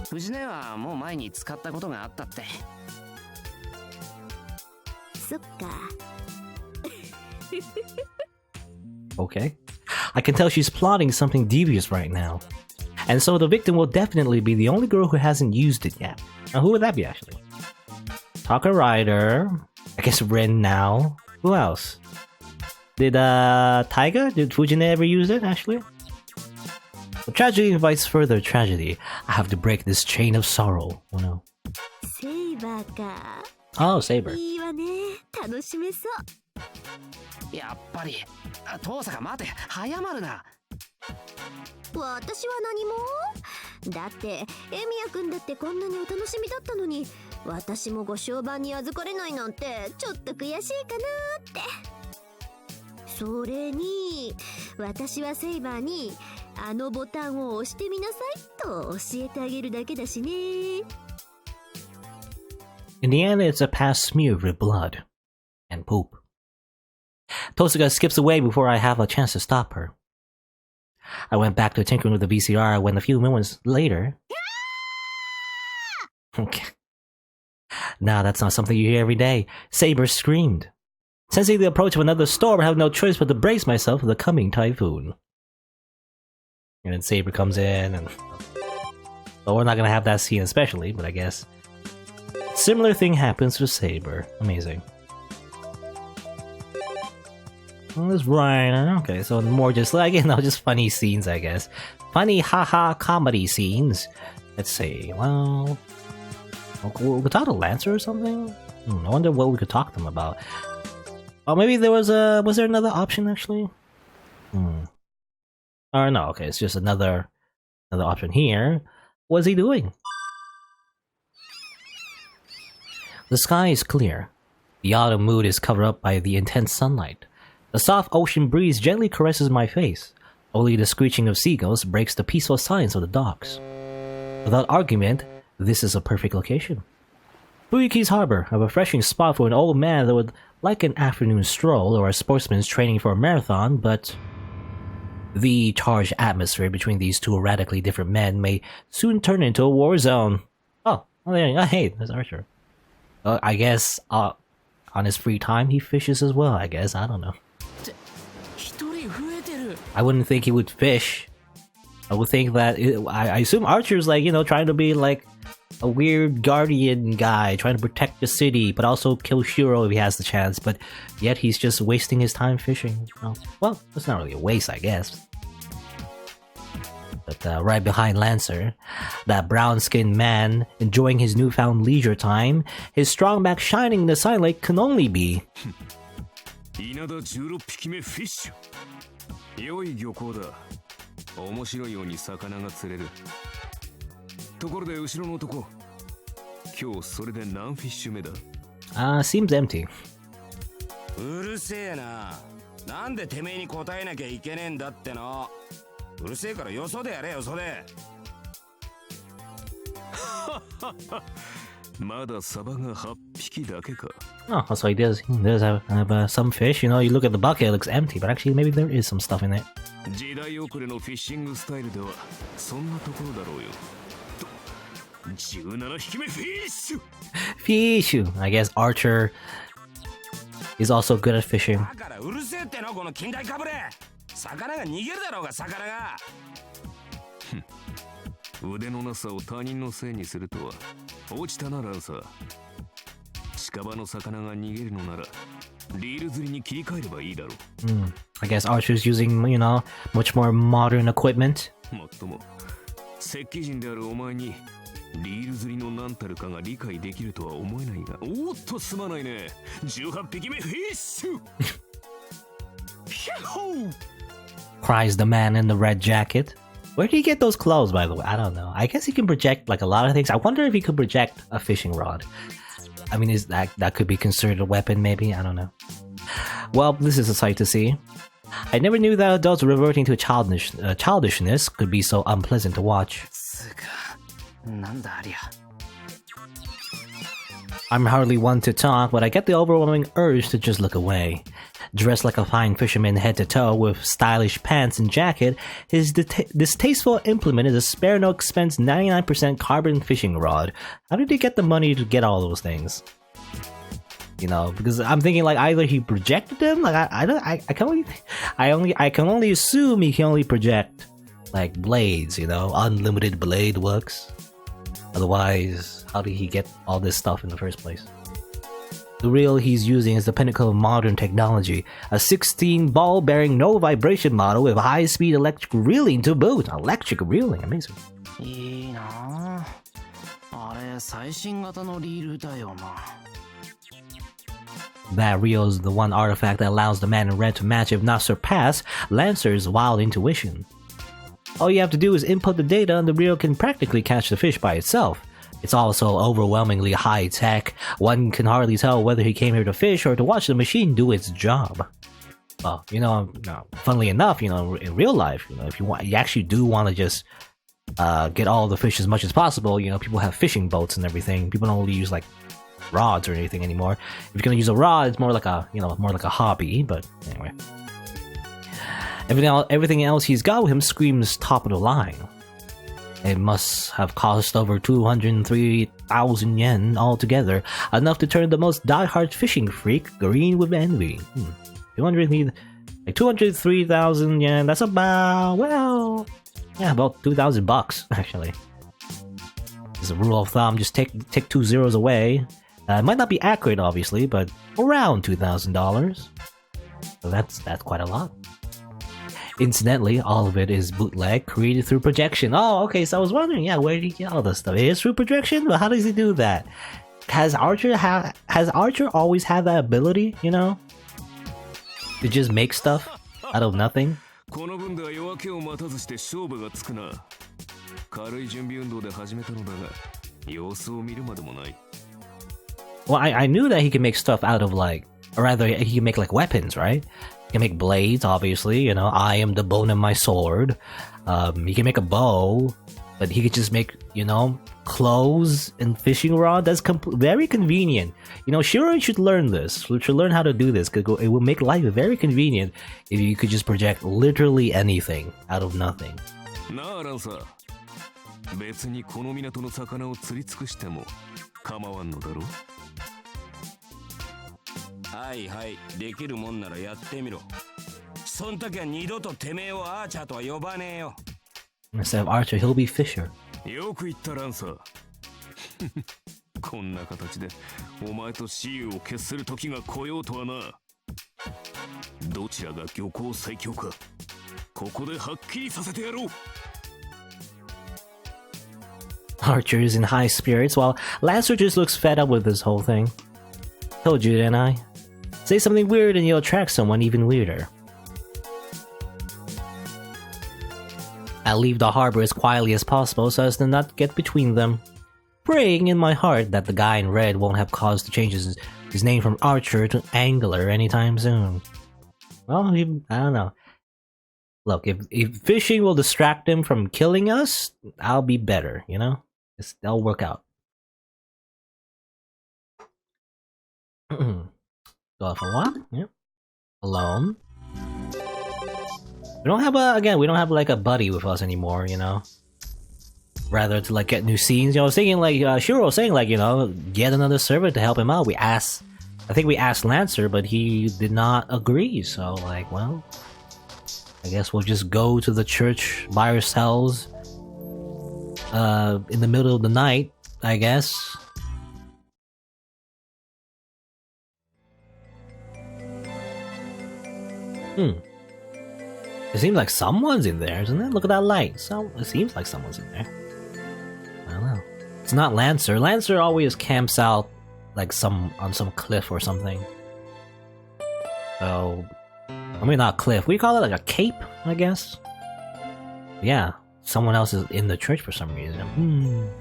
藤根はもう前に使ったことがあったって。そっか。Okay. I can tell she's plotting something devious right now. And so the victim will definitely be the only girl who hasn't used it yet. Now, who would that be, actually? Taka Rider. I guess Rin now. Who else? Did Fujine ever use it, actually? The tragedy invites further tragedy. I have to break this chain of sorrow. Oh no. Saber か。 Oh, Saber. いいわね。楽しめそう。やっぱり。遠坂待て、早まるな。私は何も。だってエミヤくんだってこんなにお楽しみだったのに、私もご商売に預かれないなんてちょっと悔しいかなって。それに私はセイバーにあのボタンを押してみなさいと教えてあげるだけだしね。 In the end, it's a pass smeared with blood and poop. Tohsaka skips away before I have a chance to stop her. I went back to tinkering with the VCR when a few moments later... Okay. Now that's not something you hear every day. Saber screamed. Sensing the approach of another storm, I have no choice but to brace myself for the coming typhoon. And then Saber comes in, and... Well, we're not gonna have that scene especially, but I guess... Similar thing happens with Saber. Amazing. That's right. Okay, so more just like, just funny scenes, I guess. Funny haha comedy scenes. Let's see. Well, we could talk to Lancer or something? I wonder what we could talk to them about. Oh, maybe there was there another option actually? Or no, okay, it's just another option here. What's he doing? The sky is clear. The autumn mood is covered up by the intense sunlight. The soft ocean breeze gently caresses my face. Only the screeching of seagulls breaks the peaceful silence of the docks. Without argument, this is a perfect location. Fuyuki's harbor, a refreshing spot for an old man that would like an afternoon stroll or a sportsman's training for a marathon, but the charged atmosphere between these two radically different men may soon turn into a war zone. Hey, there's Archer. I guess on his free time he fishes as well, I guess. I don't know. I wouldn't think he would fish. I would think that... I assume Archer's like, trying to be like a weird guardian guy, trying to protect the city, but also kill Shirou if he has the chance, but yet he's just wasting his time fishing. Well, it's not really a waste, I guess. But right behind Lancer, that brown-skinned man enjoying his newfound leisure time, his strong back shining in the sunlight can only be... 稲田16匹目フィッシュ。良い漁港だ。面白いように魚が釣れる。ところで後ろの男、今日それで何フィッシュ目だ？ seems empty. うるせえな。なんでてめえに答えなきゃいけねえんだっての。うるせえからよそでやれよそで。まだサバが8匹だけか。 Oh, so he does have some fish. You look at the bucket, it looks empty, but actually maybe there is some stuff in it. 時代遅れのフィッシングスタイルではそんなところだろうよ。17匹目フィッシュ。 Fish! I guess Archer is also good at fishing. だからうるせえってのこの近代かぶれ。魚が逃げるだろうが魚が。腕のなさを他人のせいにするとは落ちたなランサー。近場の魚が逃げるのならリール釣りに切り替えればいいだろう。I guess Archer's using, much more modern equipment. もっとも石器人であるお前にリール釣りの何たるかが理解できるとは思えないが、おっとすまないね。18匹目フィッシュ。Cries the man in the red jacket. Where did he get those clothes, by the way? I don't know. I guess he can project like a lot of things. I wonder if he could project a fishing rod. I mean, is that could be considered a weapon, maybe? I don't know. Well, this is a sight to see. I never knew that adults reverting to childishness could be so unpleasant to watch. なんだありゃ。 I'm hardly one to talk, but I get the overwhelming urge to just look away. Dressed like a fine fisherman head to toe with stylish pants and jacket, his distasteful implement is a spare no expense 99% carbon fishing rod. How did he get the money to get all those things? Because I'm thinking like either he projected them, like I can only assume he can only project like blades, unlimited blade works. Otherwise, how did he get all this stuff in the first place? The reel he's using is the pinnacle of modern technology, a 16-ball-bearing no-vibration model with high-speed electric reeling to boot. Electric reeling, amazing. いいなあ。あれ最新型のリールだよな。 That reel is the one artifact that allows the man in red to match, if not surpass, Lancer's wild intuition. All you have to do is input the data and the reel can practically catch the fish by itself. It's also overwhelmingly high-tech. One can hardly tell whether he came here to fish or to watch the machine do its job. Well, funnily enough, in real life, if you actually do want to just get all the fish as much as possible, people have fishing boats and everything. People don't really use like rods or anything anymore. If you're gonna use a rod, it's more like a hobby. But anyway, everything else he's got with him screams top of the line. It must have cost over 203,000 yen altogether, enough to turn the most die-hard fishing freak green with envy. 203,000 yen. That's about about $2,000 actually. As a rule of thumb, just take 2 zeros away. It might not be accurate, obviously, but around $2,000. So that's quite a lot. Incidentally, all of it is bootleg, created through projection. Oh, okay, so I was wondering, yeah, where did he get all this stuff? It is through projection? But how does he do that? Has Archer always had that ability, you know? To just make stuff out of nothing? この分では夜明けを待たずして勝負がつくな。軽い準備運動で始めたのだが、様子を見るまでもない。Well, I knew that he could make stuff out of like, or rather, he can make like weapons, right? He can make blades, obviously, you know, I am the bone of my sword. He can make a bow, but he could just make, you know, clothes and fishing rod. That's very convenient. You know, Shirou should learn this. Should learn how to do this. It will make life very convenient if you could just project literally anything out of nothing. なあランサー、別にこの港の魚を釣り尽くしても構わんのだろう。はいはい、できるもんならやってみろ。そん時は二度とてめえをアーチャーとは呼ばねえよ。Instead of Archer, he'll be Fisher. よく言ったランサー。こんな形でお前と雌雄を決する時が来ようとはな。どちらが漁港最強か、ここではっきりさせてやろう。Archer is in high spirits while Lancer just looks fed up with this whole thing. Told you, didn't I? Say something weird and you'll attract someone even weirder. I leave the harbor as quietly as possible so as to not get between them, praying in my heart that the guy in red won't have cause to change his name from Archer to Angler anytime soon. Well, I don't know. Look, if fishing will distract him from killing us, I'll be better, you know? That'll work out. Go off a lot. Yep. Alone. We don't have like a buddy with us anymore, you know? Rather to like get new scenes. You know, I was thinking like, Shirou was saying like, you know, get another servant to help him out. I think we asked Lancer, but he did not agree, so like, well, I guess we'll just go to the church by ourselves, in the middle of the night, I guess. It seems like someone's in there, isn't it? Look at that light. It seems like someone's in there. I don't know. It's not Lancer. Lancer always camps out like on some cliff or something. So, I mean, not cliff. We call it like a cape, I guess. Yeah, someone else is in the church for some reason.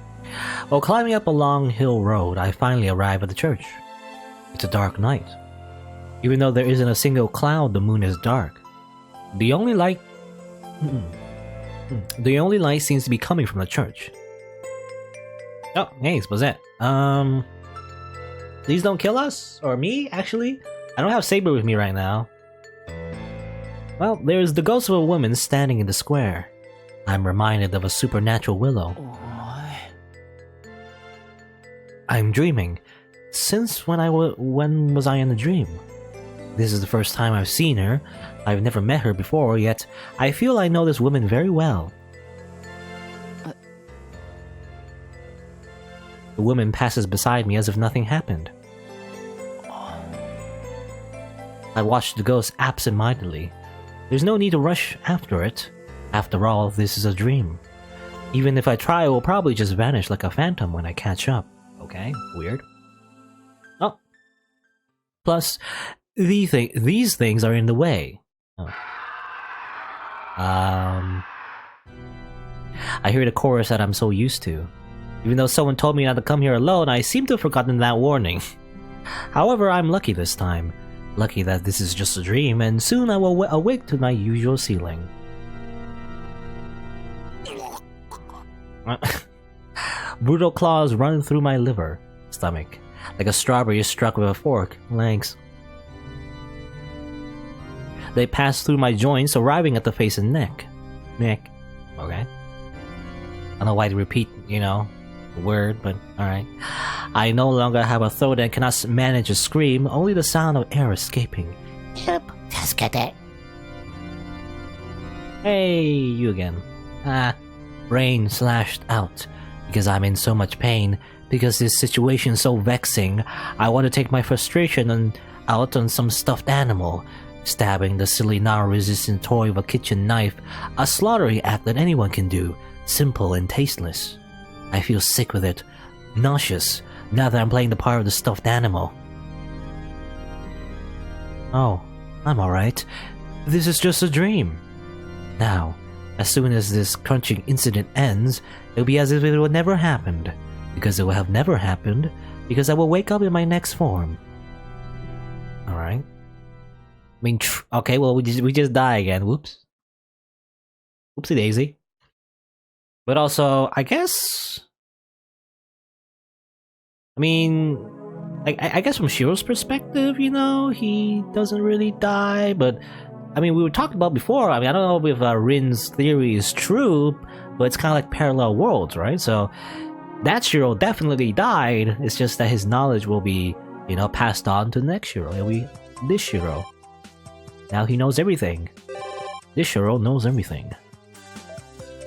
While climbing up a long hill road, I finally arrive at the church. It's a dark night. Even though there isn't a single cloud, the moon is dark. The only light seems to be coming from the church. Oh, hey, it's Bazett. Please don't kill us or me. Actually, I don't have Saber with me right now. Well, there's the ghost of a woman standing in the square. I'm reminded of a supernatural willow. I'm dreaming. Since when was I in a dream? This is the first time I've seen her. I've never met her before, yet I feel I know this woman very well. The woman passes beside me as if nothing happened. I watch the ghost absent-mindedly. There's no need to rush after it. After all, this is a dream. Even if I try, it will probably just vanish like a phantom when I catch up. Okay, weird. Oh. Plus, these things are in the way. Oh. I hear the chorus that I'm so used to. Even though someone told me not to come here alone, I seem to have forgotten that warning. However, I'm lucky this time. Lucky that this is just a dream, and soon I will awake to my usual ceiling. Brutal claws run through my stomach, like a strawberry struck with a fork. Legs. They pass through my joints, arriving at the face and neck. Okay. I don't know why to repeat, the word, but alright. I no longer have a throat and cannot manage a scream, only the sound of air escaping. Yep, just get it. Hey, you again. Brain slashed out. Because I'm in so much pain, because this situation is so vexing, I want to take my frustration out on some stuffed animal. stabbing the silly non-resistant toy of a kitchen knife, a slaughtering act that anyone can do, simple and tasteless. I feel sick with it, nauseous, now that I'm playing the part of the stuffed animal. Oh, I'm alright. This is just a dream. Now, as soon as this crunching incident ends, it'll be as if it would never happened, because it will have never happened, because I will wake up in my next form. Alright. I mean, okay, well, we just die again. Whoops. Whoopsie daisy. But also, I guess... I mean, I guess from Shirou's perspective, you know, he doesn't really die, but... I mean, we were talking about before, I mean, I don't know if Rin's theory is true, but it's kind of like parallel worlds, right? So, that Shirou definitely died, it's just that his knowledge will be, you know, passed on to the next Shirou. It'll be this Shirou. Now he knows everything. This Shirou knows everything.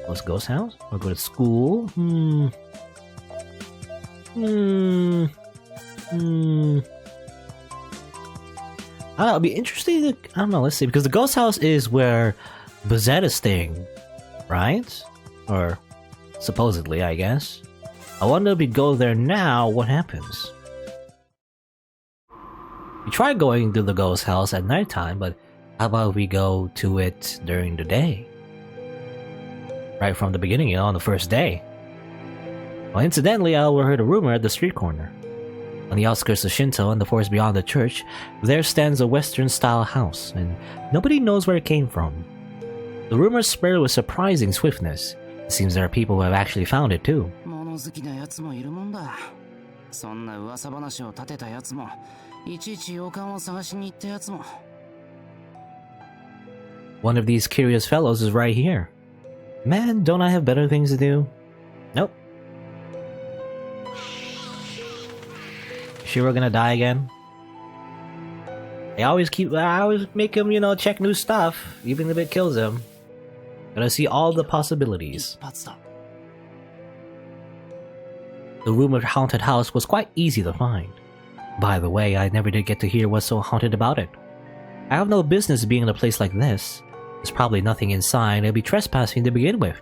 Let's ghost house? Or go to school? I don't know, it'd be interesting to, I don't know, let's see, because the ghost house is where Bazett is staying, right? Or supposedly, I guess. I wonder if we go there now, what happens? We tried going to the ghost house at nighttime, but how about if we go to it during the day? Right from the beginning, you know, on the first day. Well, incidentally, I overheard a rumor at the street corner. On the outskirts of Shinto and the forest beyond the church, there stands a Western-style house, and nobody knows where it came from. The rumors spread with surprising swiftness. It seems there are people who have actually found it too. One of these curious fellows is right here. Man, don't I have better things to do? Nope. Sure we're gonna die again? I always make him, you know, check new stuff, even if it kills him. Gotta see all the possibilities. The rumored haunted house was quite easy to find. By the way, I never did get to hear what's so haunted about it. I have no business being in a place like this. There's probably nothing inside, it'll be trespassing to begin with.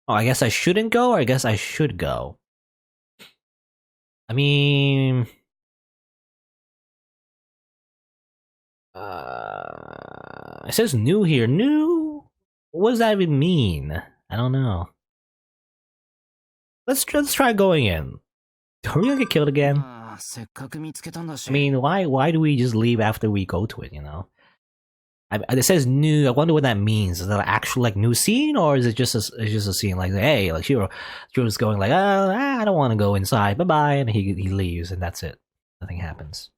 Oh, I guess I shouldn't go, or I guess I should go. I mean... it says new here. New? What does that even mean? I don't know. Let's try going in. Are we gonna get killed again? I mean, why do we just leave after we go to it, you know? It says new. I wonder what that means. Is that an actual like new scene, or is it just a scene like, hey, like Shirou's going like, I don't want to go inside, bye bye, and he leaves, and that's it. Nothing happens.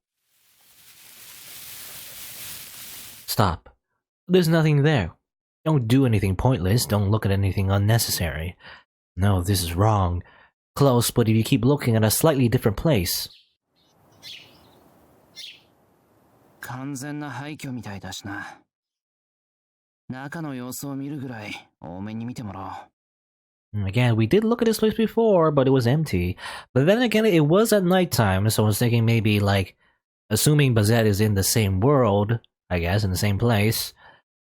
Stop. There's nothing there. Don't do anything pointless. Don't look at anything unnecessary. No, this is wrong. Close, but if you keep looking at a slightly different place. Again, we did look at this place before, but it was empty. But then again, it was at nighttime, so I was thinking maybe, like, assuming Bazett is in the same world, I guess, in the same place.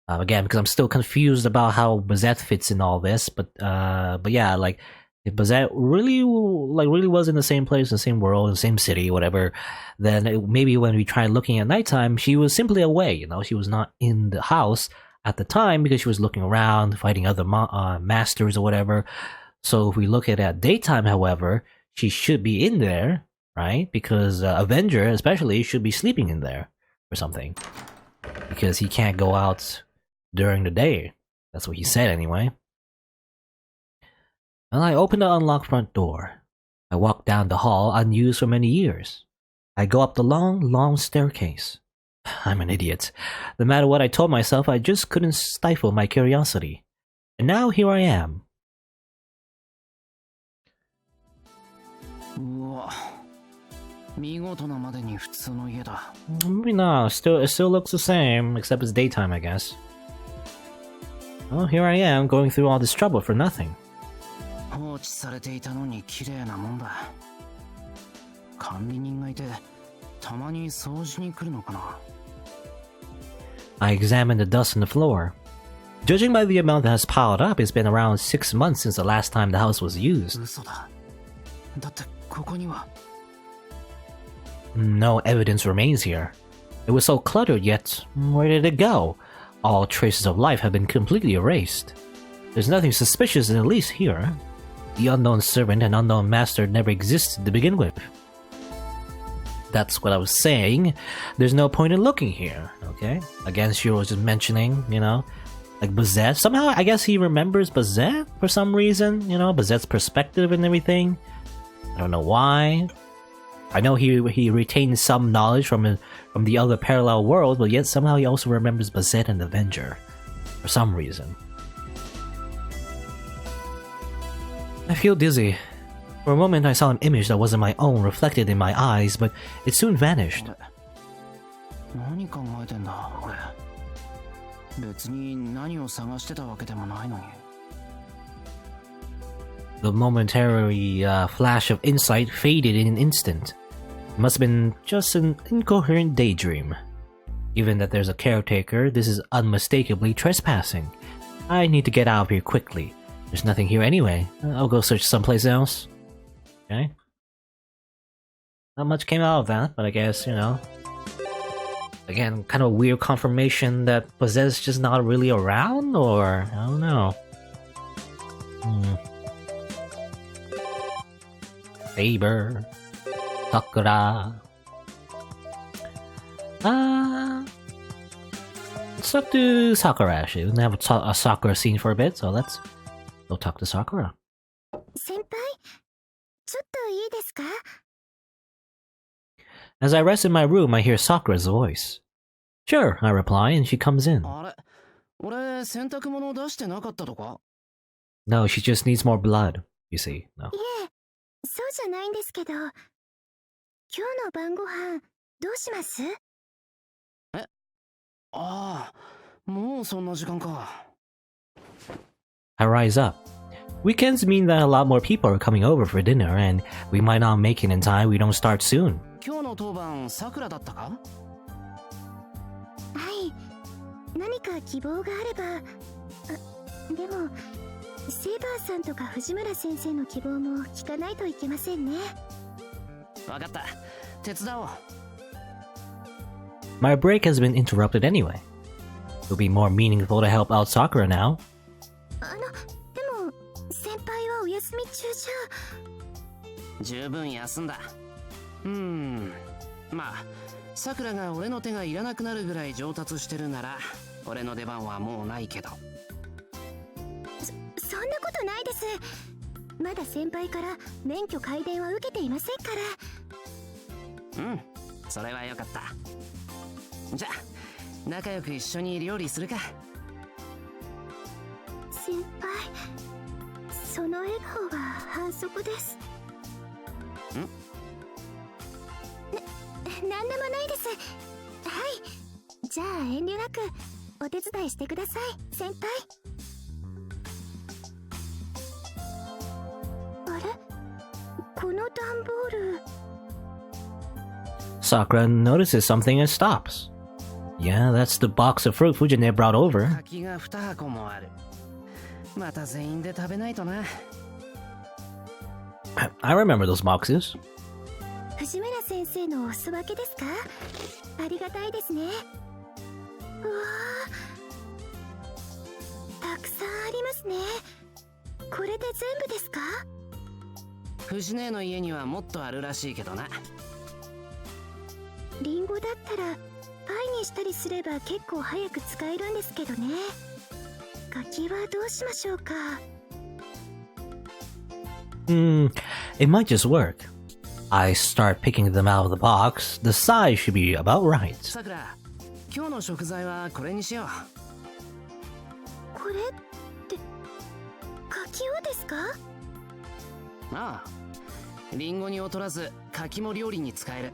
Again, because I'm still confused about how Bazett fits in all this, but yeah, like, if Bazett really was in the same place, the same world, the same city, whatever, then maybe when we tried looking at nighttime, she was simply away, you know, she was not in the house at the time because she was looking around, fighting other masters or whatever. So if we look at it at daytime, however, she should be in there, right? Because Avenger, especially, should be sleeping in there or something. Because he can't go out during the day. That's what he said anyway. Well, I open the unlocked front door. I walk down the hall unused for many years. I go up the long, long staircase. I'm an idiot. No matter what I told myself, I just couldn't stifle my curiosity. And now here I am. Maybe no, it still looks the same, except it's daytime, I guess. Well, here I am, going through all this trouble for nothing. I examined the dust on the floor. Judging by the amount that has piled up, it's been around 6 months since the last time the house was used. 嘘だ。だってここには。 No evidence remains here. It was so cluttered, yet where did it go? All traces of life have been completely erased. There's nothing suspicious in the least here. The unknown servant and unknown master never existed to begin with. That's what I was saying. There's no point in looking here, okay? Again, Shirou was just mentioning, like Bazett. Somehow, I guess he remembers Bazett for some reason, Bazett's perspective and everything. I don't know why. I know he retained some knowledge from the other parallel world, but yet somehow he also remembers Bazett and Avenger. For some reason. I feel dizzy. For a moment I saw an image that wasn't my own reflected in my eyes, but it soon vanished. 何考えてんだ俺。別に何を探してたわけでもないのに。 The momentary flash of insight faded in an instant. It must have been just an incoherent daydream. Given that there's a caretaker, this is unmistakably trespassing. I need to get out of here quickly. There's nothing here anyway. I'll go search someplace else. Okay. Not much came out of that, but I guess, again, kind of weird confirmation that Bazett's just not really around, or I don't know. Saber, Sakura. Let's talk to Sakura actually. We didn't have a Sakura scene for a bit, so let's go talk to Sakura. 先輩、ちょっといいですか? As I rest in my room, I hear Sakura's voice. Sure, I reply, and she comes in. あれ、俺洗濯物出してなかったとか? No, she just needs more blood, you see. No. いえ、そうじゃないんですけど、今日の晩ご飯どうします? ああ、もうそんな時間か。 I rise up. Weekends mean that a lot more people are coming over for dinner, and we might not make it in time. We don't start soon. 今日の当番さくらだったか? はい、何か希望があれば。でもセイバーさんとか藤村先生の希望も聞かないといけませんね。わかった、手伝おう。 My break has been interrupted anyway. It will be more meaningful to help out Sakura now. でも先輩はお休み中じゃ。十分休んだ。まあさくらが俺の手がいらなくなるぐらい上達してるなら俺の出番はもうないけど。そんなことないです。まだ先輩から免許改伝は受けていませんから。それはよかった。じゃあ仲良く一緒に料理するか。先輩、その笑顔は反則です。なんでもないです。はい、じゃあ遠慮なくお手伝いしてください、先輩。あれ、この段ボール。 Sakura notices something and stops. Yeah, that's the box of fruit Fujine brought over. 柿が2箱もある。また全員で食べないとな。I remember those boxes. 藤村先生のお裾分けですか？ありがたいですね。うわー、たくさんありますね。これで全部ですか？藤姉の家にはもっとあるらしいけどな。リンゴだったらパイにしたりすれば結構早く使えるんですけどね。柿はどうしましょうか？ It might just work. I start picking them out of the box. The size should be about right. さくら、今日の食材はこれにしよう。これって柿をですか？ああ、リンゴに劣らず柿も料理に使える。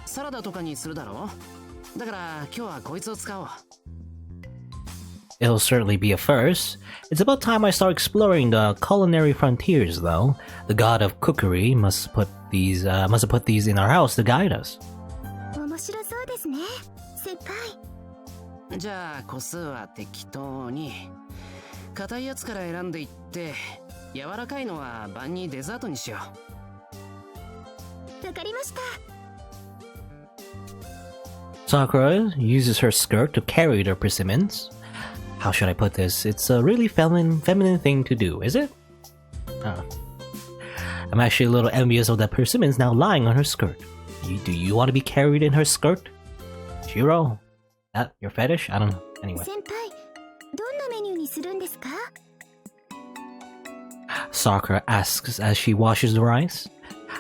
サラダとかにするだろう。だから今日はこいつを使おう。 It'll certainly be a first. It's about time I start exploring the culinary frontiers, though. The god of cookery must have put these in our house to guide us. 面白そうですね、先輩。じゃあ個数は適当に。硬いやつから選んでいって、柔らかいのは晩にデザートにしよわかりました。 Sakura uses her skirt to carry the persimmons. How should I put this? It's a really feminine thing to do, is it? I'm actually a little envious of that persimmons now lying on her skirt. Do you want to be carried in her skirt? Shirou? That your fetish? I don't know. Anyway. 先輩、どんなメニューにするんですか? Sakura asks as she washes the rice.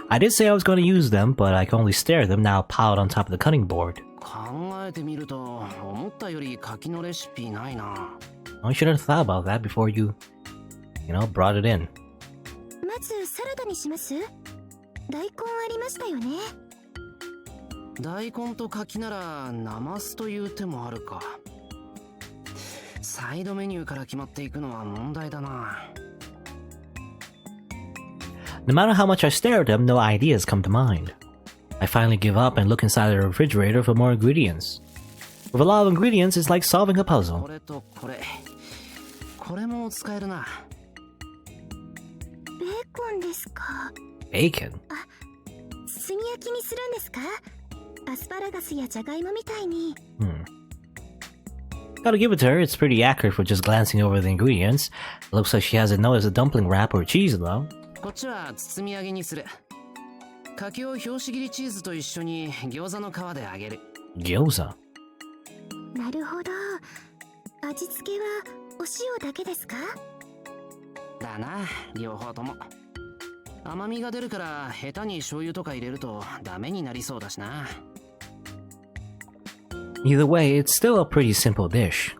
I did say I was going to use them, but I can only stare at them now piled on top of the cutting board. う。考えてみると、思ったより柿のレシピないな。I should have thought about that before you brought it in. まずサラダにします？大根ありましたよね。大根と柿ならナマスという手もあるか。サイドメニューから決まっていくのは問題だな。No matter how much I stare at them, no ideas come to mind. I finally give up and look inside the refrigerator for more ingredients. With a lot of ingredients, it's like solving a こ puzzle. れとこれ。これも使えるな。ベーコンですか。 Bacon? 炭焼きにするんですか？アスパラガスやジャガイモみたいに。Gotta give it to her, it's pretty accurate for just glancing over the ingredients. It looks like she hasn't noticed a dumpling wrap or cheese though. こっちは包み揚げにする。柿を拍子切りチーズと一緒に餃子の皮で揚げる。Gyoza? なるほど。味付けはお塩だけですか？だな、両方とも。甘みが出るから下手に醤油とか入れるとダメになりそうだしな。Either way, it's still a pretty simple dish.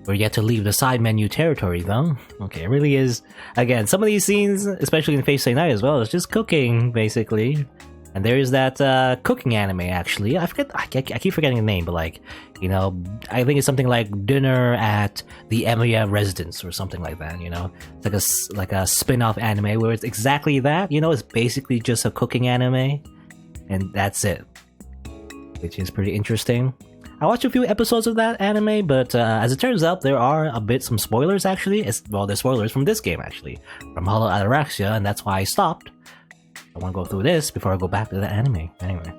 We're yet to leave the side menu territory though. Okay, it really is. Again, some of these scenes, especially in Face Night as well, it's just cooking, basically. And there is that cooking anime, actually. I keep forgetting the name, but I think it's something like Dinner at the Emiya Residence or something like that, It's like a spin-off anime where it's exactly that, it's basically just a cooking anime. And that's it. Which is pretty interesting. I watched a few episodes of that anime, but as it turns out, there are some spoilers actually. There's spoilers from this game actually, from Hollow Ataraxia, and that's why I stopped. I want to go through this before I go back to the anime. Anyway.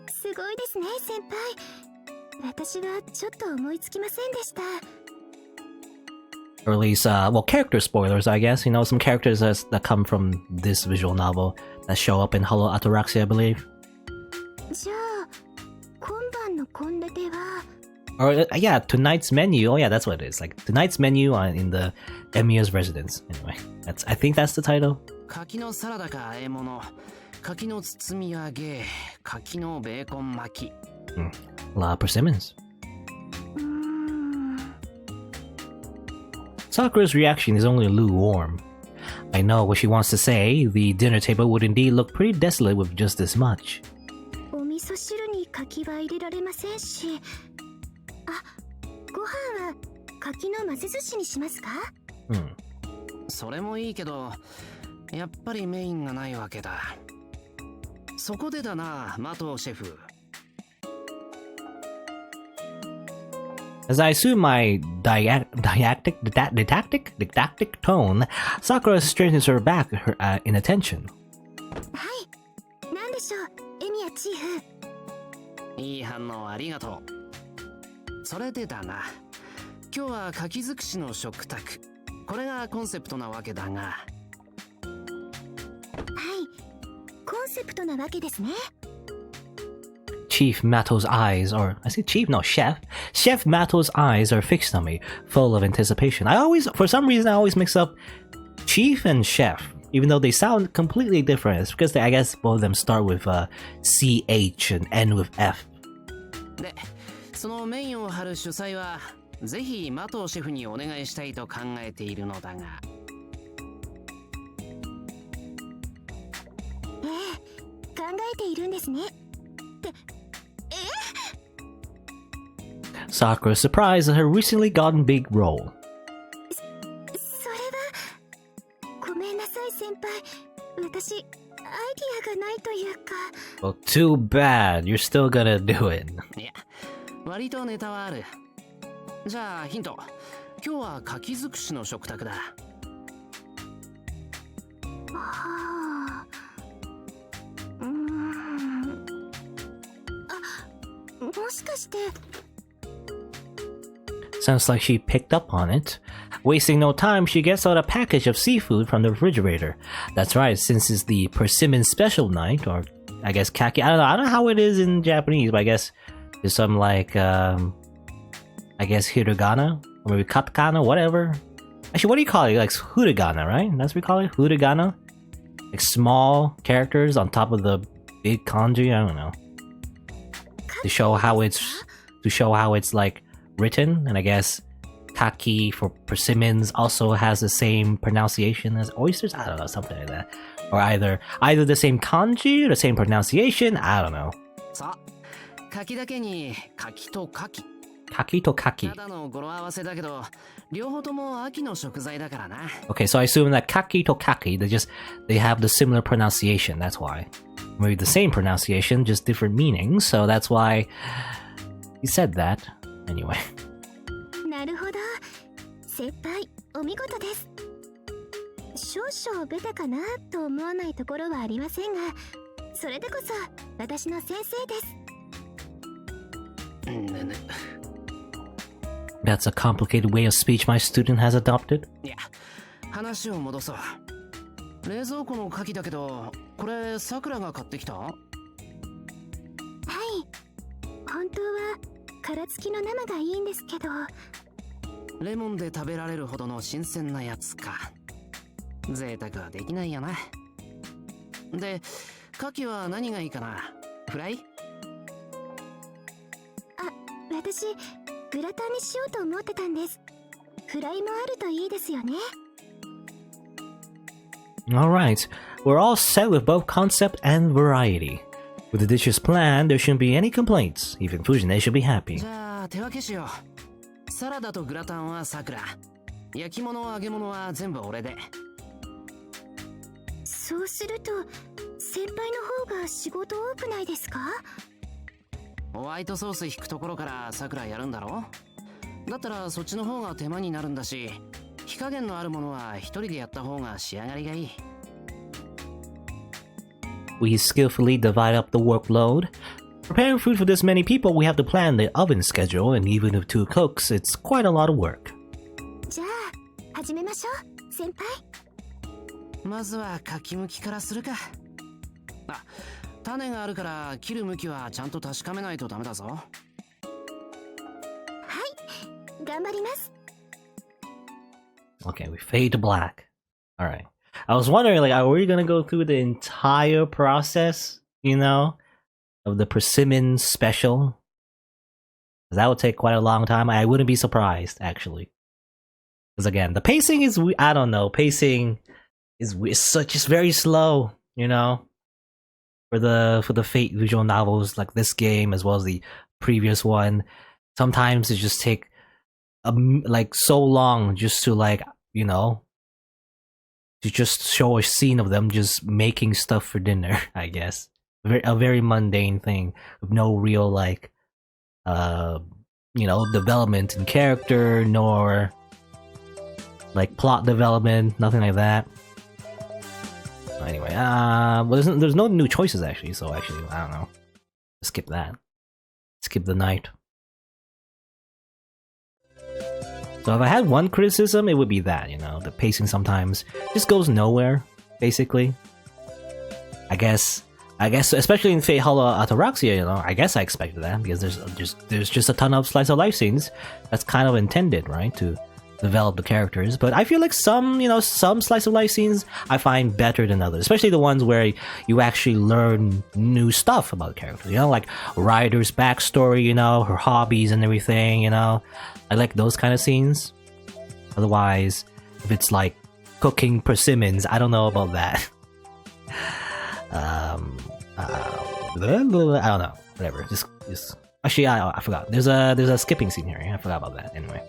すごいですね、先輩。私はちょっと思いつきませんでした。 Or at least, character spoilers, I guess. Some characters that come from this visual novel that show up in Hollow Ataraxia, I believe. じゃあ、今晩の献立は Or, yeah, tonight's menu. Oh, yeah, that's what it is. Like, tonight's menu in the Emiya's residence. Anyway, I think that's the title. 柿のサラダか和え物、柿の包み揚げ、柿のベーコン巻き。A lot of persimmons. Sakura's reaction is only lukewarm. I know what she wants to say. The dinner table would indeed look pretty desolate with just this much. お味噌汁に柿は入れられませんし。あ、ご飯は柿の混ぜ寿司にしますか？それもいいけど、やっぱりメインがないわけだ。そこでだな、マトシェフ。As I assume my didactic tone, Sakura straightens her back in attention. はい。なんでしょう、エミヤチーフ。いい反応ありがとう。それでだな、今日は柿尽くしの食卓。これがコンセプトなわけだが。コンセプトなわけですね。Chief Mato's eyes, or I say Chief, no, Chef Mato's eyes are fixed on me, full of anticipation. For some reason, I always mix up Chief and Chef, even though they sound completely different. It's because I guess both of them start with CH and end with F. で、そのメインを張る主催は、ぜひマトシェフにお願いしたいと考えているのだが。考えているんですね。Sakura is surprised at her recently gotten big role. それはごめんなさい先輩。私アイディアがないというか。Well, too bad. You're still gonna do it. いや、割とネタはある。じゃあヒント。今日は牡蠣尽くしの食卓だ。はあ、あ、もしかして。 Sounds like she picked up on it. Wasting no time, she gets out a package of seafood from the refrigerator. That's right, since it's the persimmon special night, or I guess kaki. I don't know how it is in Japanese, but I guess there's some like, I guess hiragana, or maybe katakana, whatever. Actually, what do you call it? Like hiragana, right? That's what we call it? Hiragana? Like small characters on top of the big kanji? I don't know. To show how it's like written, and I guess kaki for persimmons also has the same pronunciation as oysters. I don't know, something like that, or either the same kanji or the same pronunciation. I don't know. さあ、柿だけに柿と柿。Kaki to kaki. ただの語呂合わせだけど、両方とも秋の食材だからな。Okay, so I assume that kaki to kaki, they have the similar pronunciation. That's why. Maybe the same pronunciation, just different meanings. So that's why he said that. Anyway. なるほど。先輩、お見事です。少々ベタかなと思わないところはありませんが、それでこそ私の先生です。That's a complicated way of speech my student has adopted. いや、話を戻そう。冷蔵庫の牡蠣だけど、これさくらが買ってきた？はい。本当は殻付きの生がいいんですけど。レモンで食べられるほどの新鮮なやつか。贅沢はできないよな。で、牡蠣は何がいいかな？フライ？あ、私グラタンにしようと思ってたんです。フライもあるといいですよね。Alright, we're all set with both concept and variety. With the dishes planned, there shouldn't be any complaints. Even Fujine should be happy. じゃあ手分けしよう。サラダとグラタンはさくら。焼き物揚げ物は全部俺で。そうすると先輩の方が仕事多くないですか？ホワイトソース引くところからさくらやるんだろ？だったらそっちの方が手間になるんだし、火加減のあるものは一人でやった方が仕上がりがいい。We skillfully divide up the workload. Preparing food for this many people, we have to plan the oven schedule, and even with 2 cooks, it's quite a lot of work. じゃあ始めましょう、先輩。まずはかきむきからするか。あ、種があるから切る向きはちゃんと確かめないとダメだぞ。はい、頑張ります。Okay, we fade to black. Alright. I was wondering, like, are we gonna go through the entire process, you know, of the persimmon special? That would take quite a long time. I wouldn't be surprised, actually. Because again, the pacing is, I don't know, pacing is just very slow, you know, for the Fate visual novels like this game as well as the previous one. Sometimes it just take like so long just to, like, you know, to just show a scene of them just making stuff for dinner, I guess. A very mundane thing with no real, like, you know, development in character, nor like plot development, nothing like that. Anyway, well, there's no new choices actually, so actually, I don't know. Skip that. Skip the night. So if I had one criticism, it would be that, you know, the pacing sometimes just goes nowhere, basically. I guess, especially in Fate Hollow Ataraxia, you know, I guess I expected that, because there's just a ton of slice of life scenes that's kind of intended, right, to develop the characters. But I feel like some slice of life scenes I find better than others, especially the ones where you actually learn new stuff about the character, you know, like Ryder's backstory, you know, her hobbies and everything, you know. I like those kind of scenes. Otherwise, if it's like cooking persimmons, I don't know about that. I don't know. Whatever. Just actually, I forgot. There's a skipping scene here. I forgot about that. Anyway.